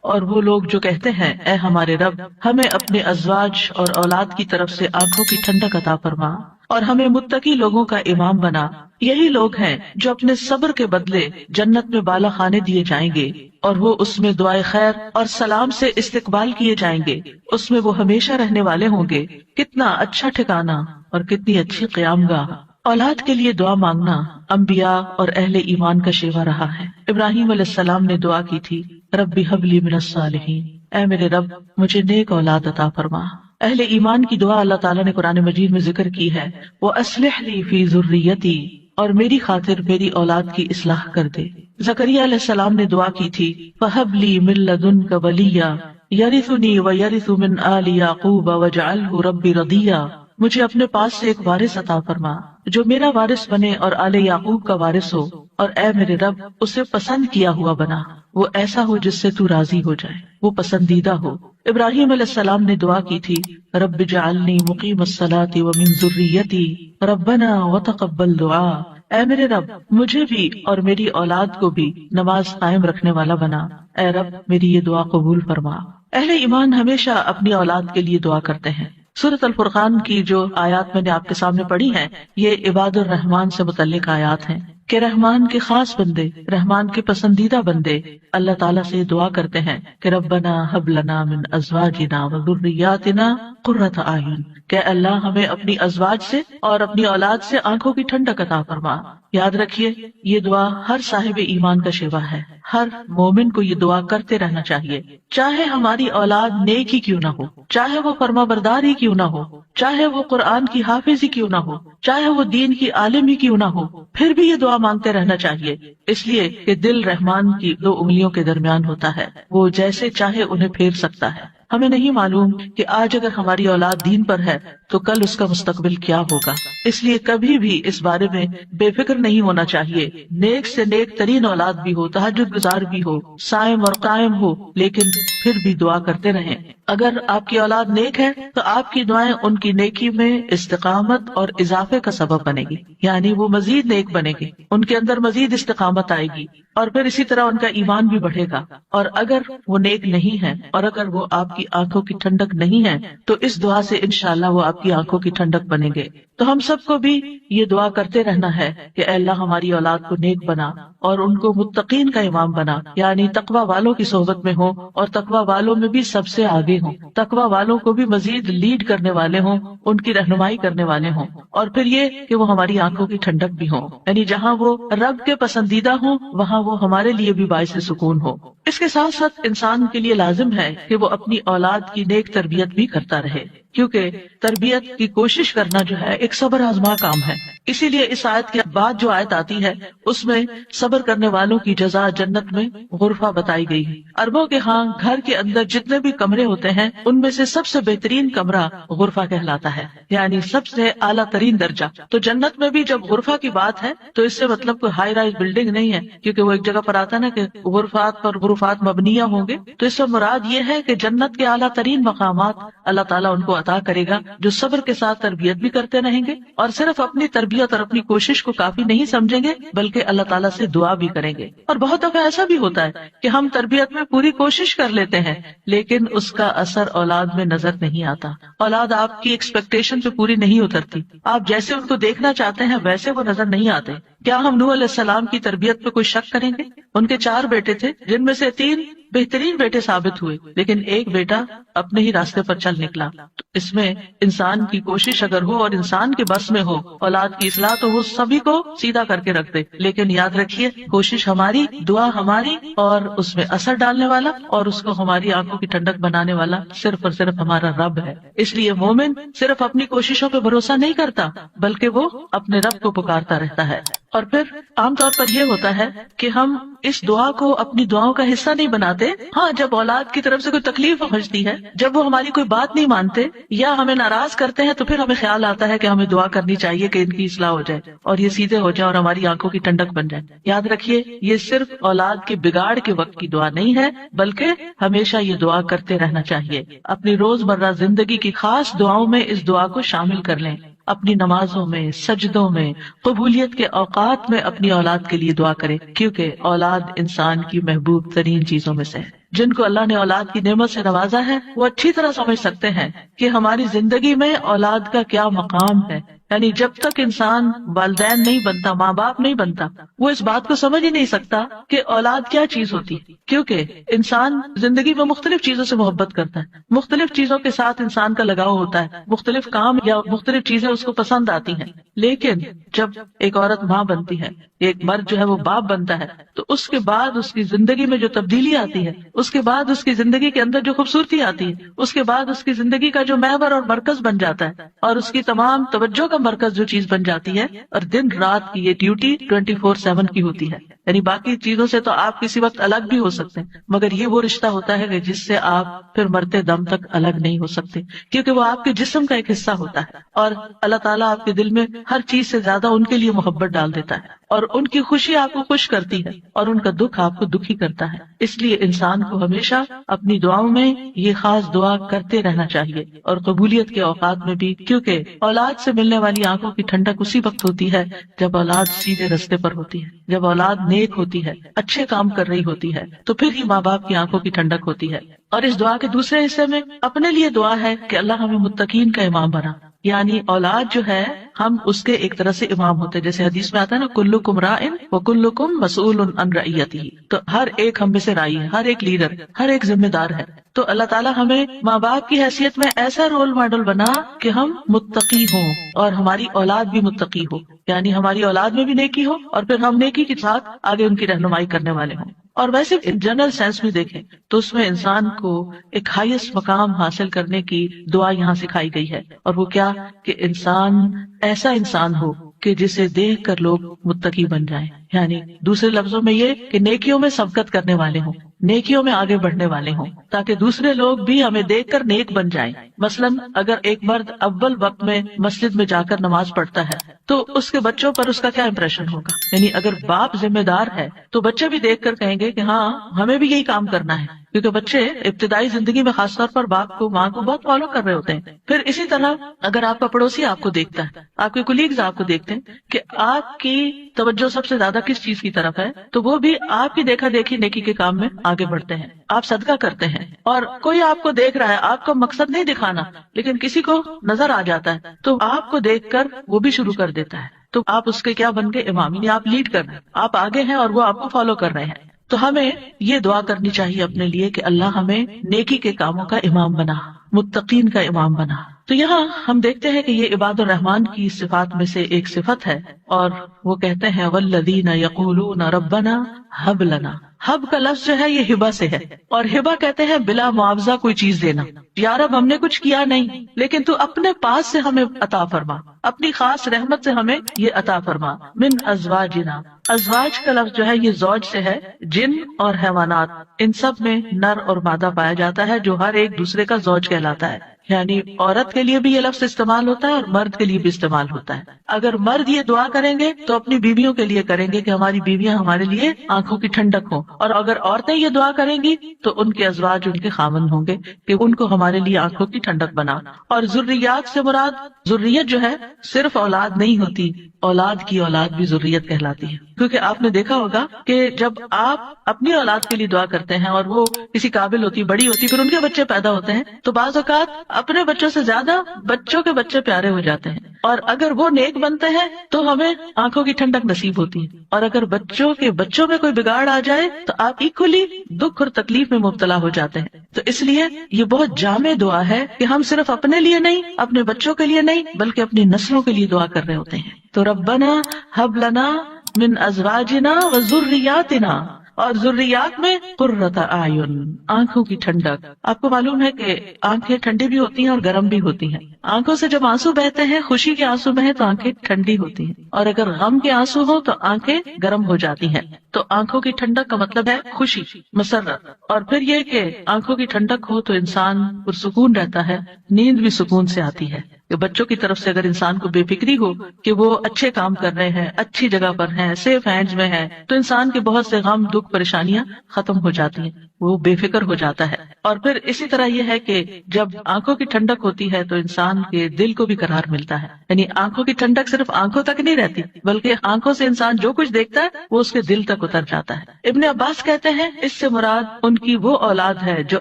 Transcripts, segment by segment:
اور وہ لوگ جو کہتے ہیں اے ہمارے رب ہمیں اپنے ازواج اور اولاد کی طرف سے آنکھوں کی ٹھنڈک عطا فرما اور ہمیں متقی لوگوں کا امام بنا، یہی لوگ ہیں جو اپنے صبر کے بدلے جنت میں بالا خانے دیے جائیں گے اور وہ اس میں دعائے خیر اور سلام سے استقبال کیے جائیں گے، اس میں وہ ہمیشہ رہنے والے ہوں گے۔ کتنا اچھا ٹھکانہ اور کتنی اچھی قیام گاہ۔ اولاد کے لیے دعا مانگنا انبیاء اور اہل ایمان کا شیوا رہا ہے۔ ابراہیم علیہ السلام نے دعا کی تھی، رب ھب لی من الصالحین، اے میرے رب مجھے نیک اولاد عطا فرما۔ اہل ایمان کی دعا اللہ تعالیٰ نے قرآن مجید میں ذکر کی ہے، وَأَصْلِحْ لِي فِي ذُرِّيَّتِي، اور میری خاطر میری اولاد کی اصلاح کر دے۔ زکریا علیہ السلام نے دعا کی تھی، فَهَبْ لِي مِن لَّدُنكَ وَلِيًّا يَرِثُنِي وَيَرِثُ مِنْ آلِ يَعْقُوبَ وَاجْعَلْهُ رَبِّ رَضِيًّا، مجھے اپنے پاس سے ایک وارث عطا فرما جو میرا وارث بنے اور آل یعقوب کا وارث ہو، اور اے میرے رب اسے پسند کیا ہوا بنا، وہ ایسا ہو جس سے تو راضی ہو جائے، وہ پسندیدہ ہو۔ ابراہیم علیہ السلام نے دعا کی تھی، رب اجعلنی مقیم الصلاۃ ومن ذریتی ربنا وتقبل دعا، اے میرے رب مجھے بھی اور میری اولاد کو بھی نماز قائم رکھنے والا بنا، اے رب میری یہ دعا قبول فرما۔ اہل ایمان ہمیشہ اپنی اولاد کے لیے دعا کرتے ہیں۔ سورۃ الفرقان کی جو آیات میں نے آپ کے سامنے پڑھی ہیں، یہ عباد الرحمان سے متعلق آیات ہیں کہ رحمان کے خاص بندے، رحمان کے پسندیدہ بندے اللہ تعالیٰ سے دعا کرتے ہیں کہ ربنا ہب لنا من ازواجنا وذریاتنا قرۃ اعین، کہ اللہ ہمیں اپنی ازواج سے اور اپنی اولاد سے آنکھوں کی ٹھنڈک عطا فرما۔ یاد رکھیے یہ دعا ہر صاحب ایمان کا شیوا ہے، ہر مومن کو یہ دعا کرتے رہنا چاہیے، چاہے ہماری اولاد نیک ہی کیوں نہ ہو، چاہے وہ فرما بردار ہی کیوں نہ ہو، چاہے وہ قرآن کی حافظ ہی کیوں نہ ہو، چاہے وہ دین کی عالم ہی کیوں نہ ہو، پھر بھی یہ دعا مانگتے رہنا چاہیے، اس لیے کہ دل رحمان کی دو انگلیوں کے درمیان ہوتا ہے، وہ جیسے چاہے انہیں پھیر سکتا ہے۔ ہمیں نہیں معلوم کہ آج اگر ہماری اولاد دین پر ہے تو کل اس کا مستقبل کیا ہوگا، اس لیے کبھی بھی اس بارے میں بے فکر نہیں ہونا چاہیے۔ نیک سے نیک ترین اولاد بھی ہو، تہجد گزار بھی ہو، صائم اور قائم ہو، لیکن پھر بھی دعا کرتے رہیں۔ اگر آپ کی اولاد نیک ہے تو آپ کی دعائیں ان کی نیکی میں استقامت اور اضافے کا سبب بنے گی، یعنی وہ مزید نیک بنے گی، ان کے اندر مزید استقامت آئے گی، اور پھر اسی طرح ان کا ایمان بھی بڑھے گا۔ اور اگر وہ نیک نہیں ہے اور اگر وہ آپ کی آنکھوں کی ٹھنڈک نہیں ہے تو اس دعا سے انشاءاللہ وہ آپ کی آنکھوں کی ٹھنڈک بنیں گے۔ تو ہم سب کو بھی یہ دعا کرتے رہنا ہے کہ اے اللہ ہماری اولاد کو نیک بنا اور ان کو متقین کا امام بنا، یعنی تقوی والوں کی صحبت میں ہوں اور تقوی والوں میں بھی سب سے آگے ہوں، تقوی والوں کو بھی مزید لیڈ کرنے والے ہوں، ان کی رہنمائی کرنے والے ہوں، اور پھر یہ کہ وہ ہماری آنکھوں کی ٹھنڈک بھی ہوں، یعنی جہاں وہ رب کے پسندیدہ ہوں وہاں وہ ہمارے لیے بھی باعث سکون ہو۔ اس کے ساتھ ساتھ انسان کے لیے لازم ہے کہ وہ اپنی اولاد کی نیک تربیت بھی کرتا رہے، کیونکہ تربیت کی کوشش کرنا جو ہے ایک صبر آزما کام ہے۔ اسی لیے اس آیت کے بعد جو آیت آتی ہے اس میں صبر کرنے والوں کی جزا جنت میں غرفہ بتائی گئی ہے۔ عربوں کے ہاں گھر کے اندر جتنے بھی کمرے ہوتے ہیں ان میں سے سب سے بہترین کمرہ غرفہ کہلاتا ہے، یعنی سب سے اعلیٰ ترین درجہ۔ تو جنت میں بھی جب غرفہ کی بات ہے تو اس سے مطلب کوئی ہائی رائز بلڈنگ نہیں ہے، کیونکہ وہ ایک جگہ پر آتا نا کہ غرفات اور غرفات مبنیہ ہوں گے، تو اس سے مراد یہ ہے کہ جنت کے اعلیٰ ترین مقامات اللہ تعالیٰ ان کو عطا کرے گا، جو صبر کے ساتھ تربیت بھی کرتے رہیں گے اور صرف اپنی تربیت اور اپنی کوشش کو کافی نہیں سمجھیں گے بلکہ اللہ تعالیٰ سے دعا بھی کریں گے۔ اور بہت دفعہ ایسا بھی ہوتا ہے کہ ہم تربیت میں پوری کوشش کر لیتے ہیں لیکن اس کا اثر اولاد میں نظر نہیں آتا، اولاد آپ کی ایکسپیکٹیشن پہ پوری نہیں اترتی، آپ جیسے ان کو دیکھنا چاہتے ہیں ویسے وہ نظر نہیں آتے۔ کیا ہم نوح علیہ السلام کی تربیت پہ کوئی شک کریں گے؟ ان کے 4 بیٹے تھے جن میں سے 3 بہترین بیٹے ثابت ہوئے، لیکن ایک بیٹا اپنے ہی راستے پر چل نکلا۔ تو اس میں انسان کی کوشش اگر ہو اور انسان کے بس میں ہو اولاد کی اصلاح تو وہ سبھی کو سیدھا کر کے رکھ دے، لیکن یاد رکھیے کوشش ہماری، دعا ہماری، اور اس میں اثر ڈالنے والا اور اس کو ہماری آنکھوں کی ٹھنڈک بنانے والا صرف اور صرف ہمارا رب ہے۔ اس لیے مومن صرف اپنی کوششوں پہ بھروسہ نہیں کرتا بلکہ وہ اپنے رب کو پکارتا رہتا ہے۔ اور پھر عام طور پر یہ ہوتا ہے کہ ہم اس دعا کو اپنی دعاؤں کا حصہ نہیں بناتے۔ ہاں، جب اولاد کی طرف سے کوئی تکلیف پہنچتی ہے، جب وہ ہماری کوئی بات نہیں مانتے یا ہمیں ناراض کرتے ہیں تو پھر ہمیں خیال آتا ہے کہ ہمیں دعا کرنی چاہیے کہ ان کی اصلاح ہو جائے اور یہ سیدھے ہو جائے اور ہماری آنکھوں کی ٹھنڈک بن جائے۔ یاد رکھیے یہ صرف اولاد کے بگاڑ کے وقت کی دعا نہیں ہے بلکہ ہمیشہ یہ دعا کرتے رہنا چاہیے۔ اپنی روزمرہ زندگی کی خاص دعاؤں میں اس دعا کو شامل کر لیں۔ اپنی نمازوں میں، سجدوں میں، قبولیت کے اوقات میں اپنی اولاد کے لیے دعا کرے، کیونکہ اولاد انسان کی محبوب ترین چیزوں میں سے ہے۔ جن کو اللہ نے اولاد کی نعمت سے نوازا ہے وہ اچھی طرح سمجھ سکتے ہیں کہ ہماری زندگی میں اولاد کا کیا مقام ہے۔ یعنی جب تک انسان والدین نہیں بنتا، ماں باپ نہیں بنتا، وہ اس بات کو سمجھ ہی نہیں سکتا کہ اولاد کیا چیز ہوتی ہے، کیونکہ انسان زندگی میں مختلف چیزوں سے محبت کرتا ہے، مختلف چیزوں کے ساتھ انسان کا لگاؤ ہوتا ہے، مختلف کام یا مختلف چیزیں اس کو پسند آتی ہیں۔ لیکن جب ایک عورت ماں بنتی ہے، ایک مرد جو ہے وہ باپ بنتا ہے، تو اس کے بعد اس کی زندگی میں جو تبدیلی آتی ہے، اس کے بعد اس کی زندگی کے اندر جو خوبصورتی آتی ہے، اس کے بعد اس کی زندگی کا جو محور اور مرکز بن جاتا ہے، اور اس کی تمام توجہ کا مرکز جو چیز بن جاتی ہے، اور دن رات کی یہ ڈیوٹی 24/7 کی ہوتی ہے۔ یعنی باقی چیزوں سے تو آپ کسی وقت الگ بھی ہو سکتے ہیں، مگر یہ وہ رشتہ ہوتا ہے کہ جس سے آپ پھر مرتے دم تک الگ نہیں ہو سکتے، کیونکہ وہ آپ کے جسم کا ایک حصہ ہوتا ہے، اور اللہ تعالیٰ آپ کے دل میں ہر چیز سے زیادہ ان کے لیے محبت ڈال دیتا ہے، اور ان کی خوشی آپ کو خوش کرتی ہے، اور ان کا دکھ آپ کو دکھی کرتا ہے۔ اس لیے انسان کو ہمیشہ اپنی دعاؤں میں یہ خاص دعا کرتے رہنا چاہیے، اور قبولیت کے اوقات میں بھی، کیونکہ اولاد سے ملنے والی آنکھوں کی ٹھنڈک اسی وقت ہوتی ہے جب اولاد سیدھے رستے پر ہوتی ہے، جب اولاد نیک ہوتی ہے، اچھے کام کر رہی ہوتی ہے، تو پھر ہی ماں باپ کی آنکھوں کی ٹھنڈک ہوتی ہے۔ اور اس دعا کے دوسرے حصے میں اپنے لیے دعا ہے کہ اللہ ہمیں متقین کا امام بنا، یعنی اولاد جو ہے ہم اس کے ایک طرح سے امام ہوتے ہیں، جیسے حدیث میں آتا ہے نا، کلکم راعٍ وکلکم مسئول عن رعیتہ، تو ہر ایک ہم میں سے راعی ہے، ہر ایک لیڈر، ہر ایک ذمہ دار ہے۔ تو اللہ تعالیٰ ہمیں ماں باپ کی حیثیت میں ایسا رول ماڈل بنا کہ ہم متقی ہوں اور ہماری اولاد بھی متقی ہو، یعنی ہماری اولاد میں بھی نیکی ہو اور پھر ہم نیکی کے ساتھ آگے ان کی رہنمائی کرنے والے ہوں۔ اور ویسے جنرل سینس میں دیکھیں تو اس میں انسان کو ایک ہائیسٹ مقام حاصل کرنے کی دعا یہاں سکھائی گئی ہے، اور وہ کیا کہ انسان ایسا انسان ہو کہ جسے دیکھ کر لوگ متقی بن جائیں، یعنی دوسرے لفظوں میں یہ کہ نیکیوں میں سبقت کرنے والے ہوں، نیکیوں میں آگے بڑھنے والے ہوں، تاکہ دوسرے لوگ بھی ہمیں دیکھ کر نیک بن جائیں۔ مثلاً اگر ایک مرد اول وقت میں مسجد میں جا کر نماز پڑھتا ہے تو اس کے بچوں پر اس کا کیا امپریشن ہوگا؟ یعنی اگر باپ ذمہ دار ہے تو بچے بھی دیکھ کر کہیں گے کہ ہاں ہمیں بھی یہی کام کرنا ہے، کیونکہ بچے ابتدائی زندگی میں خاص طور پر باپ کو، ماں کو بہت فالو کر رہے ہوتے ہیں۔ پھر اسی طرح اگر آپ کا پڑوسی آپ کو دیکھتا ہے، آپ کے کولیگز آپ کو دیکھتے ہیں کہ آپ کی توجہ سب سے زیادہ کس چیز کی طرف ہے، تو وہ بھی آپ کی دیکھا دیکھی نیکی کے کام میں آگے بڑھتے ہیں، آپ صدقہ کرتے ہیں۔ اور کوئی آپ کو دیکھ رہا ہے، آپ کا مقصد نہیں دکھانا، لیکن کسی کو نظر آ جاتا ہے تو آپ کو دیکھ کر وہ بھی شروع کر دیتا ہے، تو آپ اس کے کیا بن گئے؟ امام، یعنی آپ لیڈ کر رہے ہیں، آپ آگے ہیں اور وہ آپ کو فالو کر رہے ہیں۔ تو ہمیں یہ دعا کرنی چاہیے اپنے لیے کہ اللہ ہمیں نیکی کے کاموں کا امام بنا، متقین کا امام بنا۔ تو یہاں ہم دیکھتے ہیں کہ یہ عباد الرحمن کی صفات میں سے ایک صفت ہے، اور وہ کہتے ہیں والذین یقولون ربنا ہب لنا۔ ہب کا لفظ جو ہے یہ ہبہ سے ہے، اور ہبہ کہتے ہیں بلا معاوضہ کوئی چیز دینا۔ یا رب ہم نے کچھ کیا نہیں، لیکن تو اپنے پاس سے ہمیں عطا فرما، اپنی خاص رحمت سے ہمیں یہ عطا فرما۔ من ازواجنا، ازواج کا لفظ جو ہے یہ زوج سے ہے، جن اور حیوانات ان سب میں نر اور مادہ پایا جاتا ہے، جو ہر ایک دوسرے کا زوج کہلاتا ہے۔ یعنی عورت کے لیے بھی یہ لفظ استعمال ہوتا ہے اور مرد کے لیے بھی استعمال ہوتا ہے۔ اگر مرد یہ دعا کریں گے تو اپنی بیویوں کے لیے کریں گے کہ ہماری بیویاں ہمارے لیے آنکھوں کی ٹھنڈک ہوں، اور اگر عورتیں یہ دعا کریں گی تو ان کے ازواج ان کے خاوند ہوں گے کہ ان کو ہمارے لیے آنکھوں کی ٹھنڈک بنا۔ اور ذریات سے مراد، ذریت جو ہے صرف اولاد نہیں ہوتی، اولاد کی اولاد بھی ذریت کہلاتی ہے، کیونکہ آپ نے دیکھا ہوگا کہ جب آپ اپنی اولاد کے لیے دعا کرتے ہیں اور وہ کسی قابل ہوتی، بڑی ہوتی، پھر ان کے بچے پیدا ہوتے ہیں، تو بعض اوقات اپنے بچوں سے زیادہ بچوں کے بچے پیارے ہو جاتے ہیں، اور اگر وہ نیک بنتے ہیں تو ہمیں آنکھوں کی ٹھنڈک نصیب ہوتی ہے، اور اگر بچوں کے بچوں میں کوئی بگاڑ آ جائے تو آپ ایکولی دکھ اور تکلیف میں مبتلا ہو جاتے ہیں۔ تو اس لیے یہ بہت جامع دعا ہے کہ ہم صرف اپنے لیے نہیں، اپنے بچوں کے لیے نہیں، بلکہ اپنی نسلوں کے لیے دعا کر رہے ہوتے ہیں۔ تو ربنا ہب لنا من ازواجنا وذریاتنا، اور ذریات میں قرۃ اعین، آنکھوں کی ٹھنڈک۔ آپ کو معلوم ہے کہ آنکھیں ٹھنڈی بھی ہوتی ہیں اور گرم بھی ہوتی ہیں۔ آنکھوں سے جب آنسو بہتے ہیں، خوشی کے آنسو بہیں تو آنکھیں ٹھنڈی ہوتی ہیں، اور اگر غم کے آنسو ہو تو آنکھیں گرم ہو جاتی ہیں۔ تو آنکھوں کی ٹھنڈک کا مطلب ہے خوشی، مسرت، اور پھر یہ کہ آنکھوں کی ٹھنڈک ہو تو انسان پرسکون رہتا ہے، نیند بھی سکون سے آتی ہے۔ کہ بچوں کی طرف سے اگر انسان کو بے فکری ہو کہ وہ اچھے کام کر رہے ہیں، اچھی جگہ پر ہیں، سیف ہینڈز میں ہیں، تو انسان کے بہت سے غم، دکھ، پریشانیاں ختم ہو جاتی ہیں، وہ بے فکر ہو جاتا ہے۔ اور پھر اسی طرح یہ ہے کہ جب آنکھوں کی ٹھنڈک ہوتی ہے تو انسان کے دل کو بھی قرار ملتا ہے، یعنی آنکھوں کی ٹھنڈک صرف آنکھوں تک نہیں رہتی بلکہ آنکھوں سے انسان جو کچھ دیکھتا ہے وہ اس کے دل تک اتر جاتا ہے۔ ابن عباس کہتے ہیں اس سے مراد ان کی وہ اولاد ہے جو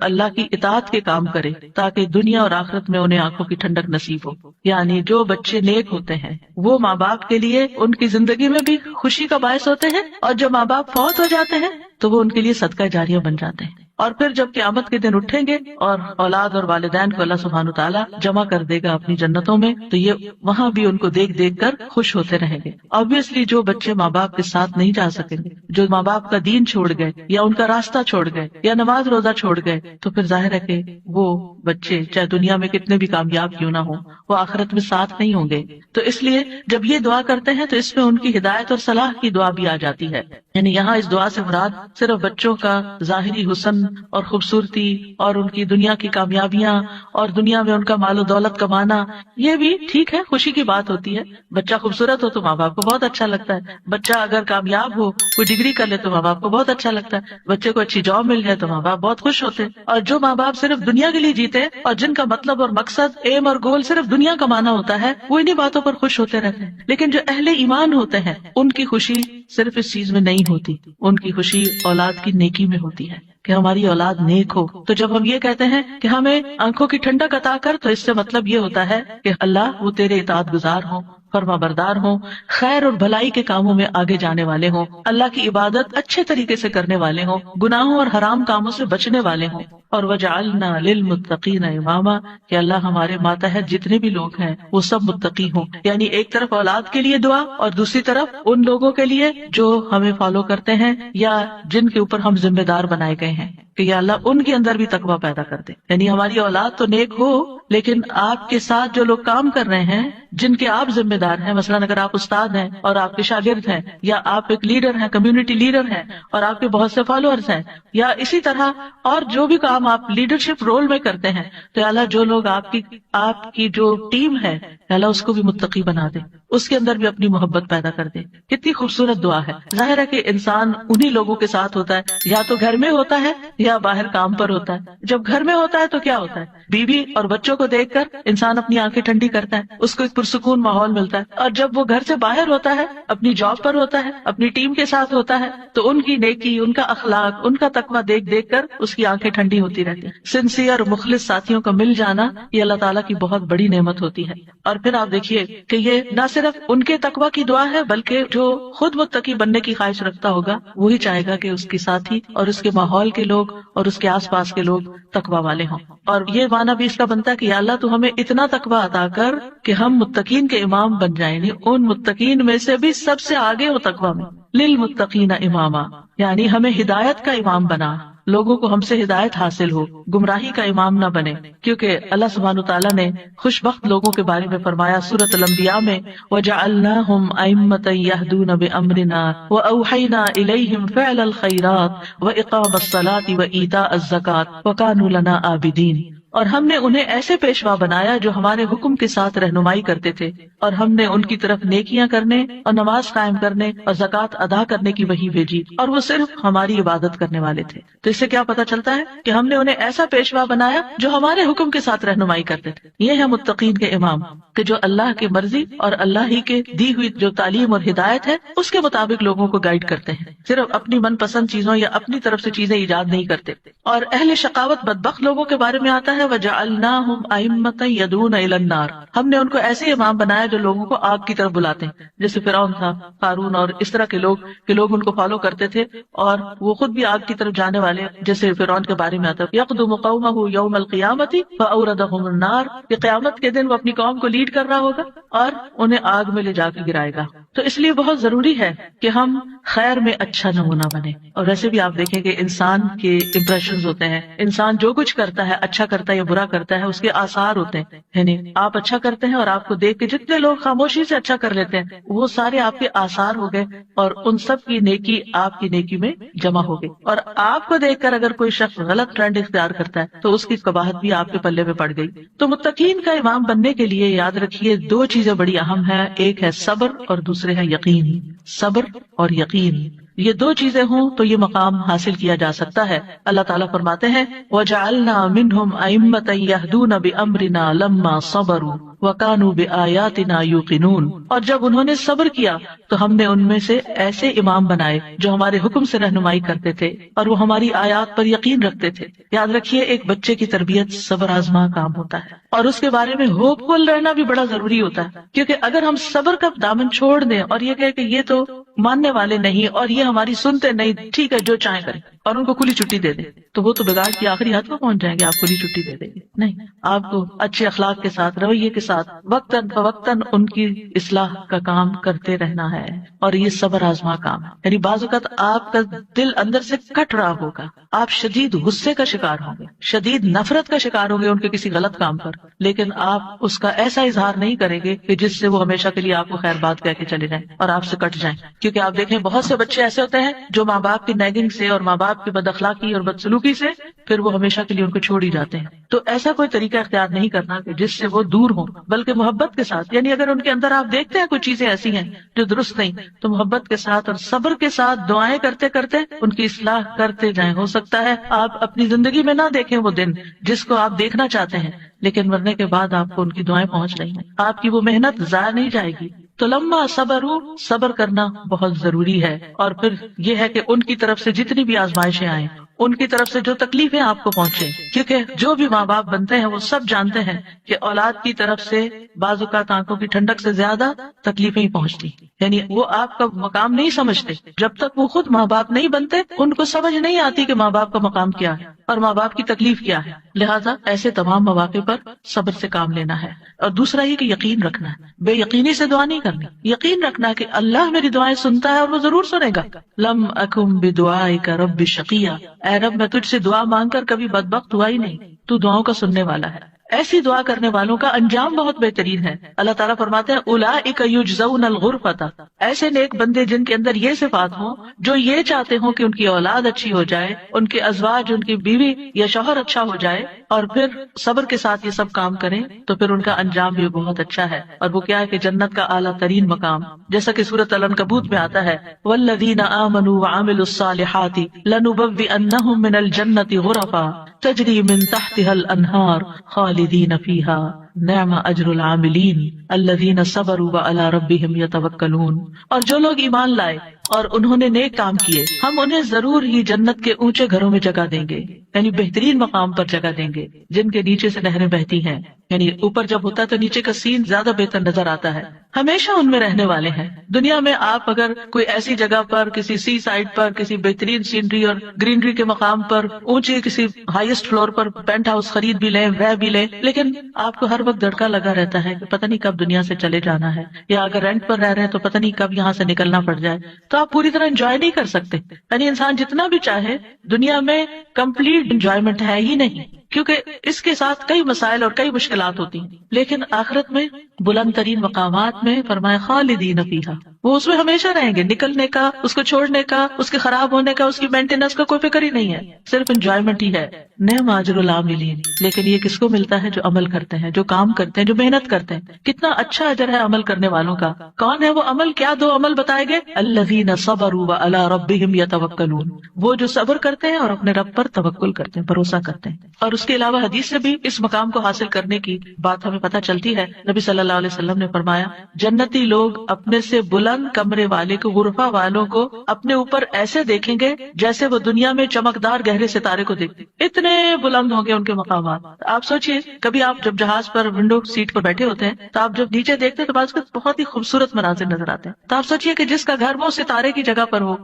اللہ کی اطاعت کے کام کرے تاکہ دنیا اور آخرت میں انہیں آنکھوں کی ٹھنڈک نصیب ہو، یعنی جو بچے نیک ہوتے ہیں وہ ماں باپ کے لیے ان کی زندگی میں بھی خوشی کا باعث ہوتے ہیں، اور جو ماں باپ فوت ہو جاتے ہیں تو وہ ان کے لیے صدقہ جاریہ بن جاتے ہیں۔ اور پھر جب قیامت کے دن اٹھیں گے اور اولاد اور والدین کو اللہ سبحانہ تعالیٰ جمع کر دے گا اپنی جنتوں میں، تو یہ وہاں بھی ان کو دیکھ دیکھ کر خوش ہوتے رہیں گے۔ obviously جو بچے ماں باپ کے ساتھ نہیں جا سکیں گے، جو ماں باپ کا دین چھوڑ گئے یا ان کا راستہ چھوڑ گئے یا نماز روزہ چھوڑ گئے، تو پھر ظاہر ہے کہ وہ بچے چاہے دنیا میں کتنے بھی کامیاب کیوں نہ ہوں، وہ آخرت میں ساتھ نہیں ہوں گے۔ تو اس لیے جب یہ دعا کرتے ہیں تو اس میں ان کی ہدایت اور صلاح کی دعا بھی آ جاتی ہے، یعنی یہاں اس دعا سے مراد صرف بچوں کا ظاہری حسن اور خوبصورتی اور ان کی دنیا کی کامیابیاں اور دنیا میں ان کا مال و دولت کمانا، یہ بھی ٹھیک ہے، خوشی کی بات ہوتی ہے۔ بچہ خوبصورت ہو تو ماں باپ کو بہت اچھا لگتا ہے، بچہ اگر کامیاب ہو، کوئی ڈگری کر لے تو ماں باپ کو بہت اچھا لگتا ہے، بچے کو اچھی جاب مل جائے تو ماں باپ بہت خوش ہوتے ہیں۔ اور جو ماں باپ صرف دنیا کے لیے جیتے ہیں اور جن کا مطلب اور مقصد، ایم اور گول صرف دنیا کمانا ہوتا ہے، وہ انہیں باتوں پر خوش ہوتے رہتے ہیں۔ لیکن جو اہل ایمان ہوتے ہیں ان کی خوشی صرف اس چیز میں نہیں ہوتی، ان کی خوشی اولاد کی نیکی میں ہوتی ہے کہ ہماری اولاد نیک ہو۔ تو جب ہم یہ کہتے ہیں کہ ہمیں آنکھوں کی ٹھنڈک عطا کر، تو اس سے مطلب یہ ہوتا ہے کہ اللہ وہ تیرے اطاعت گزار ہوں، فرما بردار ہوں، خیر اور بھلائی کے کاموں میں آگے جانے والے ہوں، اللہ کی عبادت اچھے طریقے سے کرنے والے ہوں، گناہوں اور حرام کاموں سے بچنے والے ہوں۔ اور وجعلنا للمتقین اماما، کہ اللہ ہمارے ماتحت جتنے بھی لوگ ہیں وہ سب متقی ہوں، یعنی ایک طرف اولاد کے لیے دعا اور دوسری طرف ان لوگوں کے لیے جو ہمیں فالو کرتے ہیں یا جن کے اوپر ہم ذمہ دار بنائے گئے ہیں کہ یا اللہ ان کے اندر بھی تقویٰ پیدا کر دے، یعنی ہماری اولاد تو نیک ہو، لیکن آپ کے ساتھ جو لوگ کام کر رہے ہیں، جن کے آپ ذمہ دار ہیں، مثلاً اگر آپ استاد ہیں اور آپ کے شاگرد ہیں، یا آپ ایک لیڈر ہیں، کمیونٹی لیڈر ہیں اور آپ کے بہت سے فالوورز ہیں، یا اسی طرح اور جو بھی کام آپ لیڈرشپ رول میں کرتے ہیں، تو اللہ جو لوگ آپ کی جو ٹیم ہے، اللہ اس کو بھی متقی بنا دے، اس کے اندر بھی اپنی محبت پیدا کر دے۔ کتنی خوبصورت دعا ہے۔ ظاہر ہے کہ انسان انہی لوگوں کے ساتھ ہوتا ہے، یا تو گھر میں ہوتا ہے یا باہر کام پر ہوتا ہے۔ جب گھر میں ہوتا ہے تو کیا ہوتا ہے، بیوی اور بچوں کو دیکھ کر انسان اپنی آنکھیں ٹھنڈی کرتا ہے، اس کو ایک پرسکون ماحول ملتا ہے۔ اور جب وہ گھر سے باہر ہوتا ہے، اپنی جاب پر ہوتا ہے، اپنی ٹیم کے ساتھ ہوتا ہے، تو ان کی نیکی، ان کا اخلاق، ان کا تقویٰ دیکھ دیکھ کر اس کی آنکھیں ٹھنڈی ہوتی رہتی ہیں۔ سنسیئر اور مخلص ساتھیوں کا مل جانا یہ اللہ تعالیٰ کی بہت بڑی نعمت ہوتی ہے۔ اور پھر آپ دیکھیے کہ یہ نہ صرف ان کے تقویٰ کی دعا ہے، بلکہ جو خود متقی بننے کی خواہش رکھتا ہوگا وہی چاہے گا کہ اس کے ساتھی اور اس کے ماحول کے لوگ اور اس کے آس پاس کے لوگ تقویٰ والے ہوں۔ اور یہ معنی بھی اس کا بنتا ہے کہ یا اللہ تو ہمیں اتنا تقویٰ عطا کر کہ ہم متقین کے امام بن جائیں، یعنی ان متقین میں سے بھی سب سے آگے ہو تقویٰ میں۔ للمتقین اماما، یعنی ہمیں ہدایت کا امام بنا، لوگوں کو ہم سے ہدایت حاصل ہو، گمراہی کا امام نہ بنے، کیونکہ اللہ سبحانہ تعالیٰ نے خوش بخت لوگوں کے بارے میں فرمایا سورۃ الانبیاء میں، وَجَعَلْنَاهُمْ أَئِمَّةً يَهْدُونَ بِأَمْرِنَا وَأَوْحَيْنَا إِلَيْهِمْ فِعْلَ الْخَيْرَاتِ وَإِقَامَ الصَّلَاةِ وَإِيتَاءَ الزَّكَاةِ وَكَانُوا لَنَا عَابِدِينَ۔ اور ہم نے انہیں ایسے پیشوا بنایا جو ہمارے حکم کے ساتھ رہنمائی کرتے تھے، اور ہم نے ان کی طرف نیکیاں کرنے اور نماز قائم کرنے اور زکوٰۃ ادا کرنے کی وحی بھیجی، اور وہ صرف ہماری عبادت کرنے والے تھے۔ تو اس سے کیا پتہ چلتا ہے کہ ہم نے انہیں ایسا پیشوا بنایا جو ہمارے حکم کے ساتھ رہنمائی کرتے تھے۔ یہ ہے متقین کے امام، کہ جو اللہ کی مرضی اور اللہ ہی کے دی ہوئی جو تعلیم اور ہدایت ہے اس کے مطابق لوگوں کو گائیڈ کرتے ہیں، صرف اپنی من پسند چیزوں یا اپنی طرف سے چیزیں ایجاد نہیں کرتے۔ اور اہل شقاوت بدبخت لوگوں کے بارے میں آتا ہے وَجَعَلْنَاهُمْ أَئِمَّةً يَدْعُونَ إِلَى النَّارِ، ہم نے ان کو ایسے امام بنایا جو لوگوں کو آگ کی طرف بلاتے ہیں، جیسے فرعون تھا، قارون اور اس طرح کے لوگ کہ لوگ ان کو فالو کرتے تھے اور وہ خود بھی آگ کی طرف جانے والے، جیسے فرعون کے بارے میں آتا ہے يَقْدُمُ قَوْمَهُ يَوْمَ الْقِيَامَةِ فَأَوْرَدَهُمُ النَّارِ، کہ قیامت کے دن وہ اپنی قوم کو لیڈ کر رہا ہوگا اور انہیں آگ میں لے جا کے گرائے گا۔ تو اس لیے بہت ضروری ہے کہ ہم خیر میں اچھا نمونہ بنے۔ اور ویسے بھی آپ دیکھیں کہ انسان کے امپریشنز ہوتے ہیں، انسان جو کچھ کرتا ہے، اچھا کرتا ہے یا برا کرتا ہے، اس کے آثار ہوتے ہیں، یعنی آپ اچھا کرتے ہیں اور آپ کو دیکھ کے جتنے لوگ خاموشی سے اچھا کر لیتے ہیں وہ سارے آپ کے آثار ہو گئے اور ان سب کی نیکی آپ کی نیکی میں جمع ہو گئی. اور آپ کو دیکھ کر اگر کوئی شخص غلط ٹرینڈ اختیار کرتا ہے تو اس کی قباحت بھی آپ کے پلے میں پڑ گئی. تو متقین کا امام بننے کے لیے یاد رکھیے دو چیزیں بڑی اہم ہیں، ایک ہے صبر اور دوسرے ہے یقین. صبر اور یقین، یہ دو چیزیں ہوں تو یہ مقام حاصل کیا جا سکتا ہے. اللہ تعالیٰ فرماتے ہیں وَجَعَلْنَا مِنْهُمْ أَئِمَّةً يَهْدُونَ بِأَمْرِنَا لَمَّا صَبَرُوا وَكَانُوا بِآيَاتِنَا يُوقِنُونَ. اور جب انہوں نے صبر کیا تو ہم نے ان میں سے ایسے امام بنائے جو ہمارے حکم سے رہنمائی کرتے تھے اور وہ ہماری آیات پر یقین رکھتے تھے. یاد رکھیے ایک بچے کی تربیت صبر آزما کام ہوتا ہے اور اس کے بارے میں ہوپ فل رہنا بھی بڑا ضروری ہوتا ہے، کیونکہ اگر ہم صبر کا دامن چھوڑ دیں اور یہ کہے کہ یہ تو ماننے والے نہیں اور یہ ہماری سنتے نہیں، ٹھیک ہے جو چاہیں کریں، اور ان کو کھلی چھٹی دے دیں تو وہ تو بگاڑ کی آخری حد کو پہنچ جائیں گے. آپ کھلی چھٹی دے دیں گے نہیں، آپ کو اچھے اخلاق کے ساتھ رویے کے ساتھ وقتاً فوقتاً ان کی اصلاح کا کام کرتے رہنا ہے. اور یہ صبر آزما کام ہے، یعنی بعض اوقات آپ کا دل اندر سے کٹ رہا ہوگا، آپ شدید غصے کا شکار ہوں گے، شدید نفرت کا شکار ہوں گے ان کے کسی غلط کام پر، لیکن آپ اس کا ایسا اظہار نہیں کریں گے کہ جس سے وہ ہمیشہ کے لیے آپ کو خیر بات کہہ کے چلے جائیں اور آپ سے کٹ جائیں. کیونکہ آپ دیکھیں بہت سے بچے ایسے ہوتے ہیں جو ماں باپ کی نیگنگ سے اور ماں باپ کی بد اخلاقی اور بدسلوکی سے پھر وہ ہمیشہ کے لیے ان کو چھوڑ ہی جاتے ہیں. تو ایسا کوئی طریقہ اختیار نہیں کرنا کہ جس سے وہ دور ہوں، بلکہ محبت کے ساتھ، یعنی اگر ان کے اندر آپ دیکھتے ہیں کوئی چیزیں ایسی ہیں جو درست نہیں تو محبت کے ساتھ اور صبر کے ساتھ دعائیں کرتے کرتے ان کی اصلاح کرتے جائیں. ہو سکتا ہے آپ اپنی زندگی میں نہ دیکھیں وہ دن جس کو آپ دیکھنا چاہتے ہیں، لیکن مرنے کے بعد آپ کو ان کی دعائیں پہنچ رہی ہیں، آپ کی وہ محنت ضائع نہیں جائے گی. تو لما صبر کرنا بہت ضروری ہے. اور پھر یہ ہے کہ ان کی طرف سے جتنی بھی آزمائشیں آئیں، ان کی طرف سے جو تکلیفیں آپ کو پہنچے، کیونکہ جو بھی ماں باپ بنتے ہیں وہ سب جانتے ہیں کہ اولاد کی طرف سے بعض اوقات آنکھوں کی ٹھنڈک سے زیادہ تکلیفیں ہی پہنچتی، یعنی وہ آپ کا مقام نہیں سمجھتے. جب تک وہ خود ماں باپ نہیں بنتے ان کو سمجھ نہیں آتی کہ ماں باپ کا مقام کیا ہے اور ماں باپ کی تکلیف کیا ہے. لہٰذا ایسے تمام مواقع پر صبر سے کام لینا ہے. اور دوسرا یہ کہ یقین رکھنا ہے، بے یقینی سے دعا نہیں کرنی، یقین رکھنا کہ اللہ میری دعائیں سنتا ہے اور وہ ضرور سنے گا. لم اکم بدعائک رب شقیا، اے رب میں تجھ سے دعا مانگ کر کبھی بدبخت ہوا ہی نہیں، تو دعاؤں کا سننے والا ہے. ایسی دعا کرنے والوں کا انجام بہت بہترین ہے. اللہ تعالیٰ فرماتے ہیں اولئک یجزون الغرفۃ، ایسے نیک بندے جن کے اندر یہ صفات ہوں، جو یہ چاہتے ہوں کہ ان کی اولاد اچھی ہو جائے، ان کے ازواج، ان کی بیوی یا شوہر اچھا ہو جائے، اور پھر صبر کے ساتھ یہ سب کام کریں تو پھر ان کا انجام بھی بہت اچھا ہے. اور وہ کیا ہے کہ جنت کا اعلیٰ ترین مقام، جیسا کہ سورۃ العنکبوت میں آتا ہے والذین آمنوا وعملوا الصالحات لنبوئنہم من الجنۃ غرفا تجری من تحتها الانہار خالدین فیہا نعم اجر العاملین الذین صبروا وعلی ربہم یتوکلون. اور جو لوگ ایمان لائے اور انہوں نے نیک کام کیے، ہم انہیں ضرور ہی جنت کے اونچے گھروں میں جگہ دیں گے، یعنی بہترین مقام پر جگہ دیں گے جن کے نیچے سے نہریں بہتی ہیں. یعنی اوپر جب ہوتا ہے تو نیچے کا سین زیادہ بہتر نظر آتا ہے. ہمیشہ ان میں رہنے والے ہیں. دنیا میں آپ اگر کوئی ایسی جگہ پر، کسی سی سائڈ پر، کسی بہترین سینری اور گرینری کے مقام پر، اونچے کسی ہائیسٹ فلور پر پینٹ ہاؤس خرید بھی لیں، رہ بھی لیں، لیکن آپ کو ہر وقت دھڑکا لگا رہتا ہے کہ پتہ نہیں کب دنیا سے چلے جانا ہے، یا اگر رینٹ پر رہ رہے ہیں تو پتہ نہیں کب یہاں سے نکلنا پڑ جائے، تو آپ پوری طرح انجوائے نہیں کر سکتے. یعنی انسان جتنا بھی چاہے دنیا میں کمپلیٹ انجوائمنٹ ہے ہی نہیں، کیونکہ اس کے ساتھ کئی مسائل اور کئی مشکلات ہوتی ہیں. لیکن آخرت میں بلند ترین مقامات میں فرمایا خالدین فیہا، وہ اس میں ہمیشہ رہیں گے. نکلنے کا، اس کو چھوڑنے کا، اس کے خراب ہونے کا، اس کی مینٹیننس کا کوئی فکر ہی نہیں ہے، صرف انجوائمنٹ ہی ہے. نعم اجر العاملین، لیکن یہ کس کو ملتا ہے؟ جو عمل کرتے ہیں، جو کام کرتے ہیں، جو محنت کرتے ہیں. کتنا اچھا اجر ہے عمل کرنے والوں کا. کون ہے وہ عمل؟ کیا دو عمل بتائے گئے؟ الذین صبروا وعلی ربہم یتوکلون، وہ جو صبر کرتے ہیں اور اپنے رب پر توکل کرتے ہیں، بھروسہ کرتے ہیں. اور اس کے علاوہ حدیث سے بھی اس مقام کو حاصل کرنے کی بات ہمیں پتہ چلتی ہے. نبی صلی اللہ علیہ وسلم نے فرمایا جنتی لوگ اپنے سے بلند کمرے والے کو، غرفہ والوں کو اپنے اوپر ایسے دیکھیں گے جیسے وہ دنیا میں چمکدار گہرے ستارے کو دیکھتے. اتنے بلند ہوں گے ان کے مقامات. آپ سوچئے کبھی آپ جب جہاز پر ونڈو سیٹ پر بیٹھے ہوتے ہیں تو آپ جب نیچے دیکھتے ہیں تو بعض بہت ہی خوبصورت مناظر نظر آتے ہیں. تو آپ سوچئے کہ جس کا گھر وہ ستارے کی جگہ پر ہو،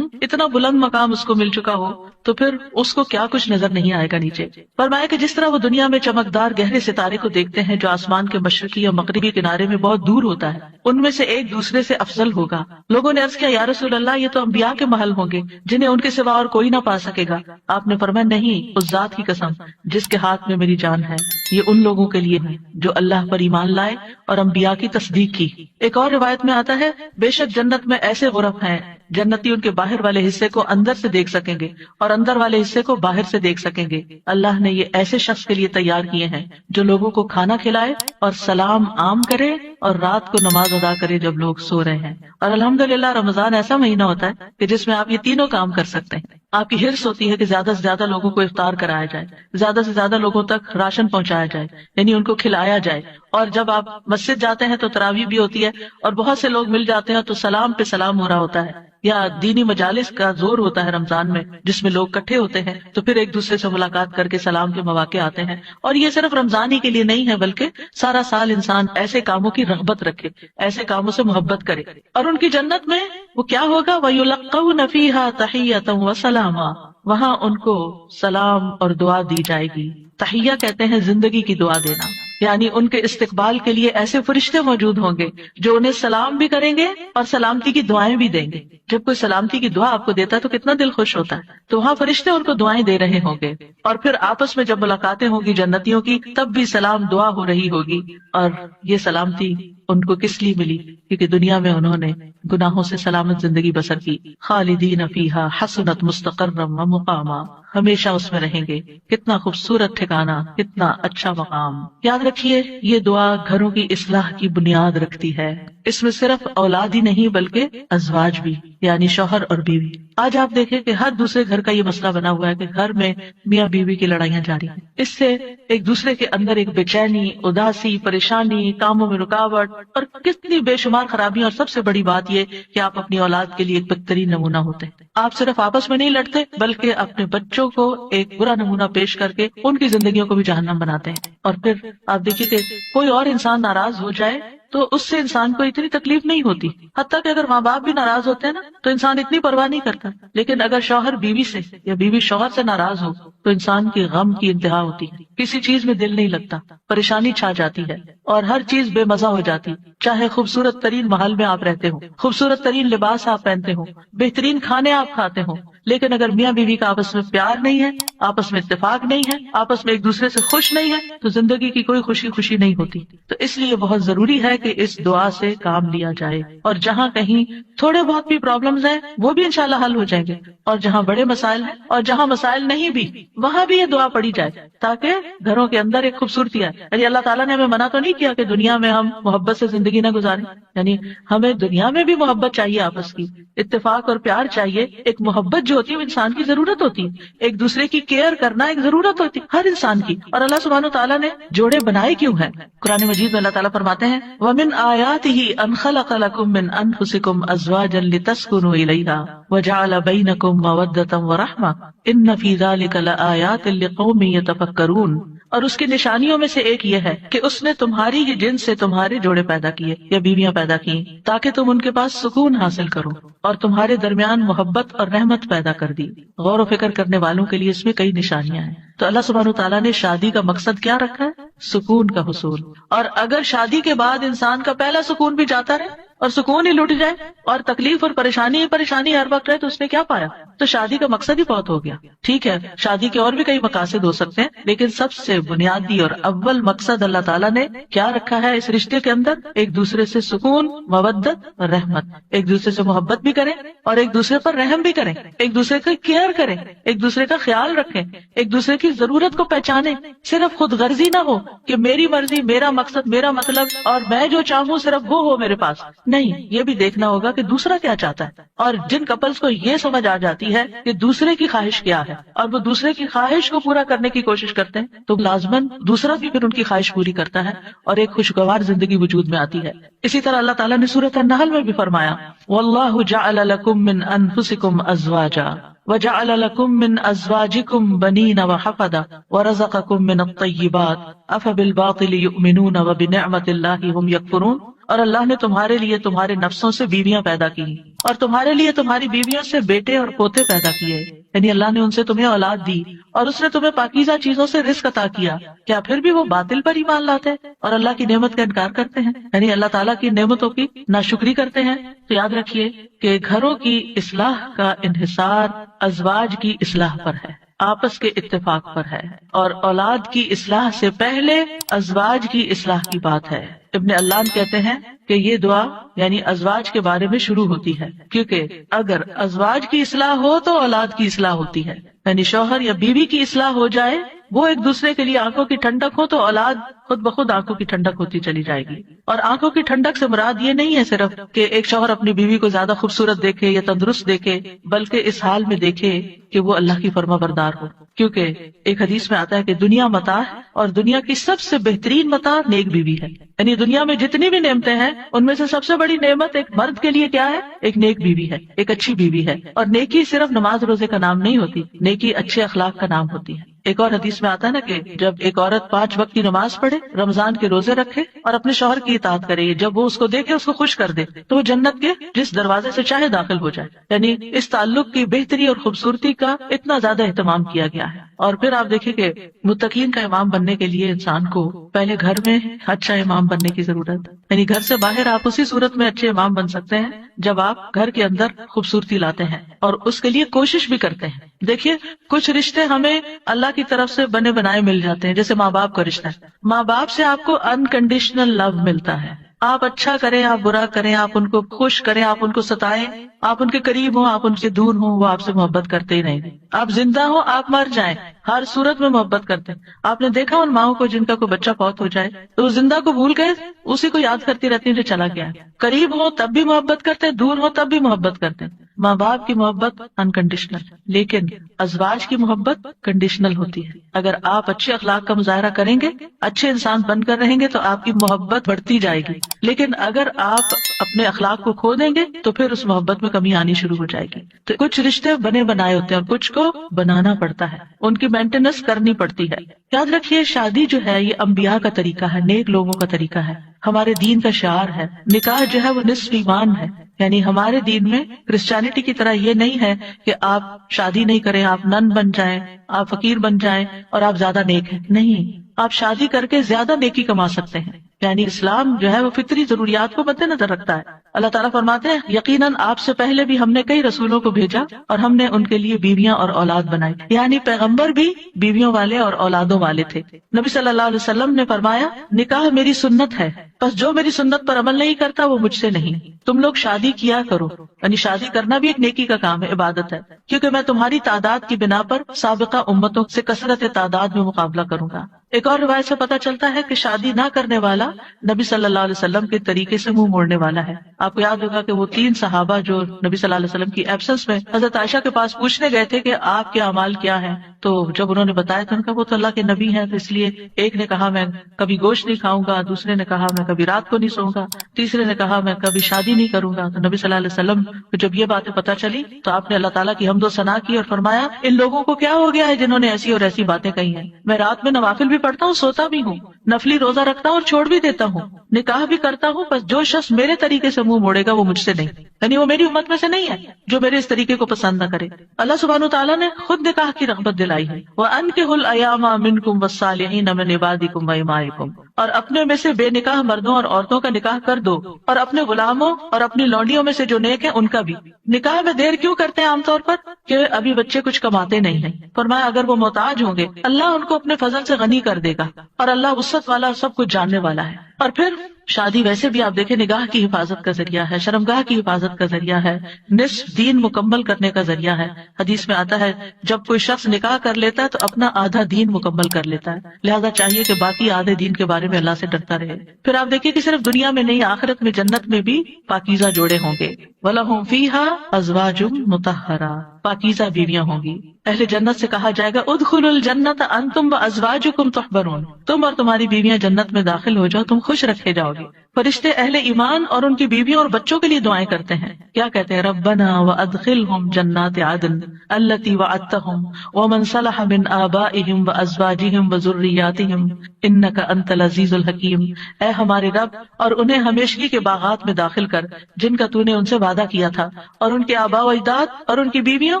اتنا بلند مقام اس کو مل چکا ہو، تو پھر اس کو کیا کچھ نظر نہیں آئے گا نیچے. فرمایا کہ جس طرح وہ دنیا میں چمکدار گہرے ستارے کو دیکھتے ہیں جو آسمان کے مشرقی یا مغربی کنارے میں بہت دور ہوتا ہے، ان میں سے ایک دوسرے سے افضل ہوگا۔ لوگوں نے عرض کیا یا رسول اللہ یہ تو انبیاء کے محل ہوں گے جنہیں ان کے سوا اور کوئی نہ پا سکے گا۔ آپ نے فرمایا نہیں، اس ذات کی قسم جس کے ہاتھ میں میری جان ہے، یہ ان لوگوں کے لیے ہے جو اللہ پر ایمان لائے اور انبیاء کی تصدیق کی۔ ایک اور روایت میں آتا ہے بے شک جنت میں ایسے غرف ہیں جنتی ان کے باہر والے حصے کو اندر سے دیکھ سکیں گے اور اندر والے حصے کو باہر سے دیکھ سکیں گے۔ اللہ نے یہ ایسے شخص کے لیے تیار کیے ہیں جو لوگوں کو کھانا کھلائے اور سلام عام کرے اور رات کو نماز ادا کرے جب لوگ سو رہے ہیں۔ اور الحمدللہ رمضان ایسا مہینہ ہوتا ہے کہ جس میں آپ یہ تینوں کام کر سکتے ہیں۔ آپ کی حرص ہوتی ہے کہ زیادہ سے زیادہ لوگوں کو افطار کرایا جائے، زیادہ سے زیادہ لوگوں تک راشن پہنچایا جائے، یعنی ان کو کھلایا جائے۔ اور جب آپ مسجد جاتے ہیں تو تراویح بھی ہوتی ہے اور بہت سے لوگ مل جاتے ہیں تو سلام پہ سلام ہو رہا ہوتا ہے، یا دینی مجالس کا زور ہوتا ہے رمضان میں جس میں لوگ اکٹھے ہوتے ہیں تو پھر ایک دوسرے سے ملاقات کر کے سلام کے مواقع آتے ہیں۔ اور یہ صرف رمضان ہی کے لیے نہیں ہے بلکہ سارا سال انسان ایسے کاموں کی رغبت رکھے، ایسے کاموں سے محبت کرے۔ اور ان کی جنت میں وہ کیا ہوگا، وَيُلَقَّوْنَ فِيهَا تَحِيَّةً وَسَلَامًا، وہاں ان کو سلام اور دعا دی جائے گی۔ تحیہ کہتے ہیں زندگی کی دعا دینا، یعنی ان کے استقبال کے لیے ایسے فرشتے موجود ہوں گے جو انہیں سلام بھی کریں گے اور سلامتی کی دعائیں بھی دیں گے۔ جب کوئی سلامتی کی دعا آپ کو دیتا ہے تو کتنا دل خوش ہوتا ہے، تو وہاں فرشتے ان کو دعائیں دے رہے ہوں گے۔ اور پھر آپس میں جب ملاقاتیں ہوں گی جنتیوں کی تب بھی سلام دعا ہو رہی ہوگی۔ اور یہ سلامتی ان کو کس لیے ملی؟ کیونکہ دنیا میں انہوں نے گناہوں سے سلامت زندگی بسر کی۔ خالدین فیہا حسنت مستقرا ومقاما، ہمیشہ اس میں رہیں گے۔ کتنا خوبصورت ٹھکانہ، کتنا اچھا مقام۔ یاد رکھیے یہ دعا گھروں کی اصلاح کی بنیاد رکھتی ہے۔ اس میں صرف اولاد ہی نہیں بلکہ ازواج بھی، یعنی شوہر اور بیوی۔ آج آپ دیکھیں کہ ہر دوسرے گھر کا یہ مسئلہ بنا ہوا ہے کہ گھر میں میاں بیوی کی لڑائیاں جاری ہیں۔ اس سے ایک دوسرے کے اندر ایک بے چینی، اداسی، پریشانی، کاموں میں رکاوٹ اور کتنی بے شمار خرابیاں، اور سب سے بڑی بات یہ کہ آپ اپنی اولاد کے لیے ایک بہترین نمونہ ہوتے ہیں۔ آپ صرف آپس میں نہیں لڑتے بلکہ اپنے بچوں کو ایک برا نمونہ پیش کر کے ان کی زندگیوں کو بھی جہنم بناتے ہیں۔ اور پھر آپ دیکھیے کہ کوئی اور انسان ناراض ہو جائے تو اس سے انسان کو اتنی تکلیف نہیں ہوتی، حتیٰ کہ اگر ماں باپ بھی ناراض ہوتے ہیں نا تو انسان اتنی پرواہ نہیں کرتا، لیکن اگر شوہر بیوی سے یا بیوی شوہر سے ناراض ہو تو انسان کی غم کی انتہا ہوتی ہے، کسی چیز میں دل نہیں لگتا، پریشانی چھا جاتی ہے اور ہر چیز بے مزہ ہو جاتی۔ چاہے خوبصورت ترین محل میں آپ رہتے ہو، خوبصورت ترین لباس آپ پہنتے ہو، بہترین کھانے آپ کھاتے ہو، لیکن اگر میاں بیوی کا آپس میں پیار نہیں ہے، آپس میں اتفاق نہیں ہے، آپس میں ایک دوسرے سے خوش نہیں ہے تو زندگی کی کوئی خوشی نہیں ہوتی۔ تو اس لیے بہت ضروری ہے کہ اس دعا سے کام لیا جائے، اور جہاں کہیں تھوڑے بہت بھی پرابلمز ہیں وہ بھی انشاءاللہ حل ہو جائیں گے، اور جہاں بڑے مسائل ہیں اور جہاں مسائل نہیں بھی وہاں بھی یہ دعا پڑھی جائے تاکہ گھروں کے اندر ایک خوبصورتی آئے۔ یعنی اللہ تعالیٰ نے ہمیں منع تو نہیں کیا کہ دنیا میں ہم محبت سے زندگی نہ گزاریں، یعنی ہمیں دنیا میں بھی محبت چاہیے، آپس کی اتفاق اور پیار چاہیے۔ ایک محبت جو ہوتی ہے وہ انسان کی ضرورت ہوتی ہے، ایک دوسرے کی کیئر کرنا ایک ضرورت ہوتی ہے ہر انسان کی۔ اور اللہ سبحانہ وتعالیٰ نے جوڑے بنائے کیوں ہیں؟ قرآن مجید میں اللہ تعالیٰ فرماتے ہیں وَمِنْ آيَاتِهِ أَنْ خَلَقَ لَكُم مِّنْ أَنفُسِكُمْ أَزْوَاجًا لِتَسْكُنُوا إِلَيْهَا وَجَعَلَ بَيْنَكُم مَّوَدَّةً وَرَحْمَةً إِنَّ فِي ذَلِكَ لَآيَاتٍ لِقَوْمٍ يَتَفَكَّرُونَ۔ اور اس کی نشانیوں میں سے ایک یہ ہے کہ اس نے تمہاری ہی جنس سے تمہارے جوڑے پیدا کیے یا بیویاں پیدا کی تاکہ تم ان کے پاس سکون حاصل کرو، اور تمہارے درمیان محبت اور رحمت پیدا کر دی۔ غور و فکر کرنے والوں کے لیے اس میں کئی نشانیاں ہیں۔ تو اللہ سبحانہ وتعالیٰ نے شادی کا مقصد کیا رکھا ہے؟ سکون کا حصول۔ اور اگر شادی کے بعد انسان کا پہلا سکون بھی جاتا رہے اور سکون ہی لٹ جائے اور تکلیف اور پریشانی ہر وقت رہے تو اس نے کیا پایا؟ تو شادی کا مقصد ہی بہت ہو گیا۔ ٹھیک ہے شادی کے اور بھی کئی مقاصد ہو سکتے ہیں، لیکن سب سے بنیادی اور اول مقصد اللہ تعالیٰ نے کیا رکھا ہے اس رشتے کے اندر؟ ایک دوسرے سے سکون، مودت اور رحمت، ایک دوسرے سے محبت بھی کریں اور ایک دوسرے پر رحم بھی کریں، ایک دوسرے کا کیئر کریں، ایک دوسرے کا خیال رکھیں، ایک دوسرے کی ضرورت کو پہچانیں۔ صرف خود غرضی نہ ہو کہ میری مرضی، میرا مقصد، میرا مطلب اور میں جو چاہوں صرف وہ ہو میرے پاس، نہیں، یہ بھی دیکھنا ہوگا کہ دوسرا کیا چاہتا ہے۔ اور جن کپلز کو یہ سمجھ آ جاتی ہے کہ دوسرے کی خواہش کیا ہے اور وہ دوسرے کی خواہش کو پورا کرنے کی کوشش کرتے ہیں تو لازماً دوسرا بھی پھر ان کی خواہش پوری کرتا ہے اور ایک خوشگوار زندگی وجود میں آتی ہے۔ اسی طرح اللہ تعالیٰ نے سورۃ النحل میں بھی فرمایا وَاللَّهُ جَعَلَ لَكُم مِّنْ أَنفُسِكُمْ أَزْوَاجًا وَجَعَلَ لَكُم مِّنْ أَزْوَاجِكُمْ بَنِينَ وَحَفَدَةً وَرَزَقَكُم مِّنَ الطَّيِّبَاتِ أَفَبِالْبَاطِلِ يُؤْمِنُونَ وَبِنِعْمَةِ اللَّهِ هُمْ يَكْفُرُونَ۔ اور اللہ نے تمہارے لیے تمہارے نفسوں سے بیویاں پیدا کی اور تمہارے لیے تمہاری بیویوں سے بیٹے اور پوتے پیدا کیے، یعنی اللہ نے ان سے تمہیں اولاد دی اور اس نے تمہیں پاکیزہ چیزوں سے رزق عطا کیا، کیا پھر بھی وہ باطل پر ایمان لاتے ہیں اور اللہ کی نعمت کا انکار کرتے ہیں، یعنی اللہ تعالیٰ کی نعمتوں کی ناشکری کرتے ہیں؟ تو یاد رکھیے کہ گھروں کی اصلاح کا انحصار ازواج کی اصلاح پر ہے، آپس کے اتفاق پر ہے، اور اولاد کی اصلاح سے پہلے ازواج کی اصلاح کی بات ہے۔ ابن علان کہتے ہیں کہ یہ دعا یعنی ازواج کے بارے میں شروع ہوتی ہے، کیونکہ اگر ازواج کی اصلاح ہو تو اولاد کی اصلاح ہوتی ہے، یعنی شوہر یا بیوی کی اصلاح ہو جائے، وہ ایک دوسرے کے لیے آنکھوں کی ٹھنڈک ہو، تو اولاد خود بخود آنکھوں کی ٹھنڈک ہوتی چلی جائے گی۔ اور آنکھوں کی ٹھنڈک سے مراد یہ نہیں ہے صرف کہ ایک شوہر اپنی بیوی کو زیادہ خوبصورت دیکھے یا تندرست دیکھے، بلکہ اس حال میں دیکھے کہ وہ اللہ کی فرما بردار ہو، کیونکہ ایک حدیث میں آتا ہے کہ دنیا متاع ہے اور دنیا کی سب سے بہترین متاع نیک بیوی ہے، یعنی دنیا میں جتنی بھی نعمتیں ہیں ان میں سے سب سے بڑی نعمت ایک مرد کے لیے کیا ہے؟ ایک نیک بیوی ہے، ایک اچھی بیوی ہے۔ اور نیکی صرف نماز روزے کا نام نہیں ہوتی، نیکی اچھے اخلاق کا نام ہوتی ہے۔ ایک اور حدیث میں آتا ہے نا کہ جب ایک عورت 5 وقت کی نماز پڑھے، رمضان کے روزے رکھے اور اپنے شوہر کی اطاعت کرے، جب وہ اس کو دیکھے اس کو خوش کر دے تو وہ جنت کے جس دروازے سے چاہے داخل ہو جائے، یعنی اس تعلق کی بہتری اور خوبصورتی کا اتنا زیادہ اہتمام کیا گیا ہے۔ اور پھر آپ دیکھیں کہ متقین کا امام بننے کے لیے انسان کو پہلے گھر میں اچھا امام بننے کی ضرورت ہے، یعنی گھر سے باہر آپ اسی صورت میں اچھے امام بن سکتے ہیں جب آپ گھر کے اندر خوبصورتی لاتے ہیں اور اس کے لیے کوشش بھی کرتے ہیں۔ دیکھیے کچھ رشتے ہمیں اللہ کی طرف سے بنے بنائے مل جاتے ہیں، جیسے ماں باپ کا رشتہ ہے، ماں باپ سے آپ کو انکنڈیشنل لو ملتا ہے، آپ اچھا کریں آپ برا کریں، آپ ان کو خوش کریں آپ ان کو ستائیں، آپ ان کے قریب ہوں آپ ان سے دور ہوں، وہ آپ سے محبت کرتے ہی نہیں، آپ زندہ ہوں آپ مر جائیں، ہر صورت میں محبت کرتے ہیں۔ آپ نے دیکھا ان ماؤں کو جن کا کوئی بچہ فوت ہو جائے تو وہ زندہ کو بھول گئے، اسی کو یاد کرتی رہتی ہیں جو چلا گیا ہے، قریب ہو تب بھی محبت کرتے ہیں، دور ہو تب بھی محبت کرتے ہیں۔ ماں باپ کی محبت انکنڈیشنل، لیکن ازواج کی محبت کنڈیشنل ہوتی ہے۔ اگر آپ اچھے اخلاق کا مظاہرہ کریں گے، اچھے انسان بن کر رہیں گے تو آپ کی محبت بڑھتی جائے گی، لیکن اگر آپ اپنے اخلاق کو کھو دیں گے تو پھر اس محبت میں کمی آنی شروع ہو جائے گی۔ تو کچھ رشتے بنے بنائے ہوتے ہیں اور کچھ کو بنانا پڑتا ہے، ان کی مینٹیننس کرنی پڑتی ہے۔ یاد رکھیے شادی جو ہے یہ انبیاء کا طریقہ ہے، نیک لوگوں کا طریقہ ہے، ہمارے دین کا شعار ہے۔ نکاح جو ہے وہ نصف ایمان ہے، یعنی ہمارے دین میں کرسچینٹی کی طرح یہ نہیں ہے کہ آپ شادی نہیں کریں، آپ نن بن جائیں، آپ فقیر بن جائیں اور آپ زیادہ نیک ہیں، نہیں، آپ شادی کر کے زیادہ نیکی کما سکتے ہیں۔ یعنی اسلام جو ہے وہ فطری ضروریات کو مد نظر رکھتا ہے۔ اللہ تعالیٰ فرماتے ہیں یقیناً آپ سے پہلے بھی ہم نے کئی رسولوں کو بھیجا اور ہم نے ان کے لیے بیویاں اور اولاد بنائی، یعنی پیغمبر بھی بیویوں والے اور اولادوں والے تھے۔ نبی صلی اللہ علیہ وسلم نے فرمایا نکاح میری سنت ہے، بس جو میری سنت پر عمل نہیں کرتا وہ مجھ سے نہیں۔ تم لوگ شادی کیا کرو، یعنی شادی کرنا بھی ایک نیکی کا کام ہے، عبادت ہے، کیونکہ میں تمہاری تعداد کی بنا پر سابقہ امتوں سے کثرت تعداد میں مقابلہ کروں گا۔ ایک اور روایت سے پتہ چلتا ہے کہ شادی نہ کرنے والا نبی صلی اللہ علیہ وسلم کے طریقے سے منہ موڑنے والا ہے۔ آپ کو یاد ہوگا کہ وہ 3 صحابہ جو نبی صلی اللہ علیہ وسلم کی ایبسنس میں حضرت عائشہ کے پاس پوچھنے گئے تھے کہ آپ کے اعمال کیا ہیں، تو جب انہوں نے بتایا تو ان کا وہ تو اللہ کے نبی ہیں، تو اس لیے ایک نے کہا میں کبھی گوشت نہیں کھاؤں گا، دوسرے نے کہا میں کبھی رات کو نہیں سوؤں گا، تیسرے نے کہا میں کبھی شادی نہیں کروں گا۔ تو نبی صلی اللہ علیہ وسلم کو جب یہ باتیں پتہ چلی تو آپ نے اللہ تعالیٰ کی حمد و ثنا کی اور فرمایا ان لوگوں کو کیا ہو گیا ہے جنہوں نے ایسی اور ایسی باتیں کہی ہیں، میں رات میں نوافل بھی پڑھتا ہوں، سوتا بھی ہوں، نفلی روزہ رکھتا ہوں اور چھوڑ بھی دیتا ہوں، نکاح بھی کرتا ہوں، بس جو شخص میرے طریقے سے منہ موڑے گا وہ مجھ سے نہیں، یعنی وہ میری امت میں سے نہیں ہے جو میرے اس طریقے کو پسند نہ کرے۔ اللہ سبحانہ تعالیٰ نے خود نکاح کی رغبت دلائی ہے، وَأَنكِحُوا الْأَيَامَ مِنكُمْ وَالصَّالِحِينَ مِنْ عِبَادِكُمْ وَإِمَائِكُمْ، اور اپنے میں سے بے نکاح مردوں اور عورتوں کا نکاح کر دو، اور اپنے غلاموں اور اپنی لونڈیوں میں سے جو نیک ہیں ان کا بھی۔ نکاح میں دیر کیوں کرتے ہیں عام طور پر؟ کہ ابھی بچے کچھ کماتے نہیں ہیں۔ فرمایا اگر وہ محتاج ہوں گے اللہ ان کو اپنے فضل سے غنی کر دے گا، اور اللہ وسعت والا سب کچھ جاننے والا ہے۔ اور پھر شادی ویسے بھی آپ دیکھیں نگاہ کی حفاظت کا ذریعہ ہے، شرمگاہ کی حفاظت کا ذریعہ ہے، نصف دین مکمل کرنے کا ذریعہ ہے۔ حدیث میں آتا ہے جب کوئی شخص نکاح کر لیتا ہے تو اپنا آدھا دین مکمل کر لیتا ہے، لہذا چاہیے کہ باقی آدھے دین کے بارے میں اللہ سے ڈرتا رہے۔ پھر آپ دیکھیے کہ صرف دنیا میں نہیں آخرت میں جنت میں بھی پاکیزہ جوڑے ہوں گے، وَلَهُمْ فِيهَا أَزْوَاجٌ مُطَهَّرَةٌ، پاکیزہ بیویاں ہوں گی۔ اہل جنت سے کہا جائے گا ادخلوا الجنت انتم وازواجکم تحبرون، تم اور تمہاری بیویاں جنت میں داخل ہو جاؤ، تم خوش رکھے جاؤ گے۔ فرشتے اہل ایمان اور ان کی بیویوں اور بچوں کے لیے دعائیں کرتے ہیں. کیا کہتے ہیں؟ ربنا وادخلهم جنات عدن التي وعدتهم ومن صلح من آبائهم وازواجهم وذرياتهم انك انت العزيز الحكيم. اے ہمارے رب، اور انہیں ہمیشگی کے باغات میں داخل کر جن کا تو نے ان سے وعدہ کیا تھا، اور ان کے آباء و اجداد اور ان کی بیویوں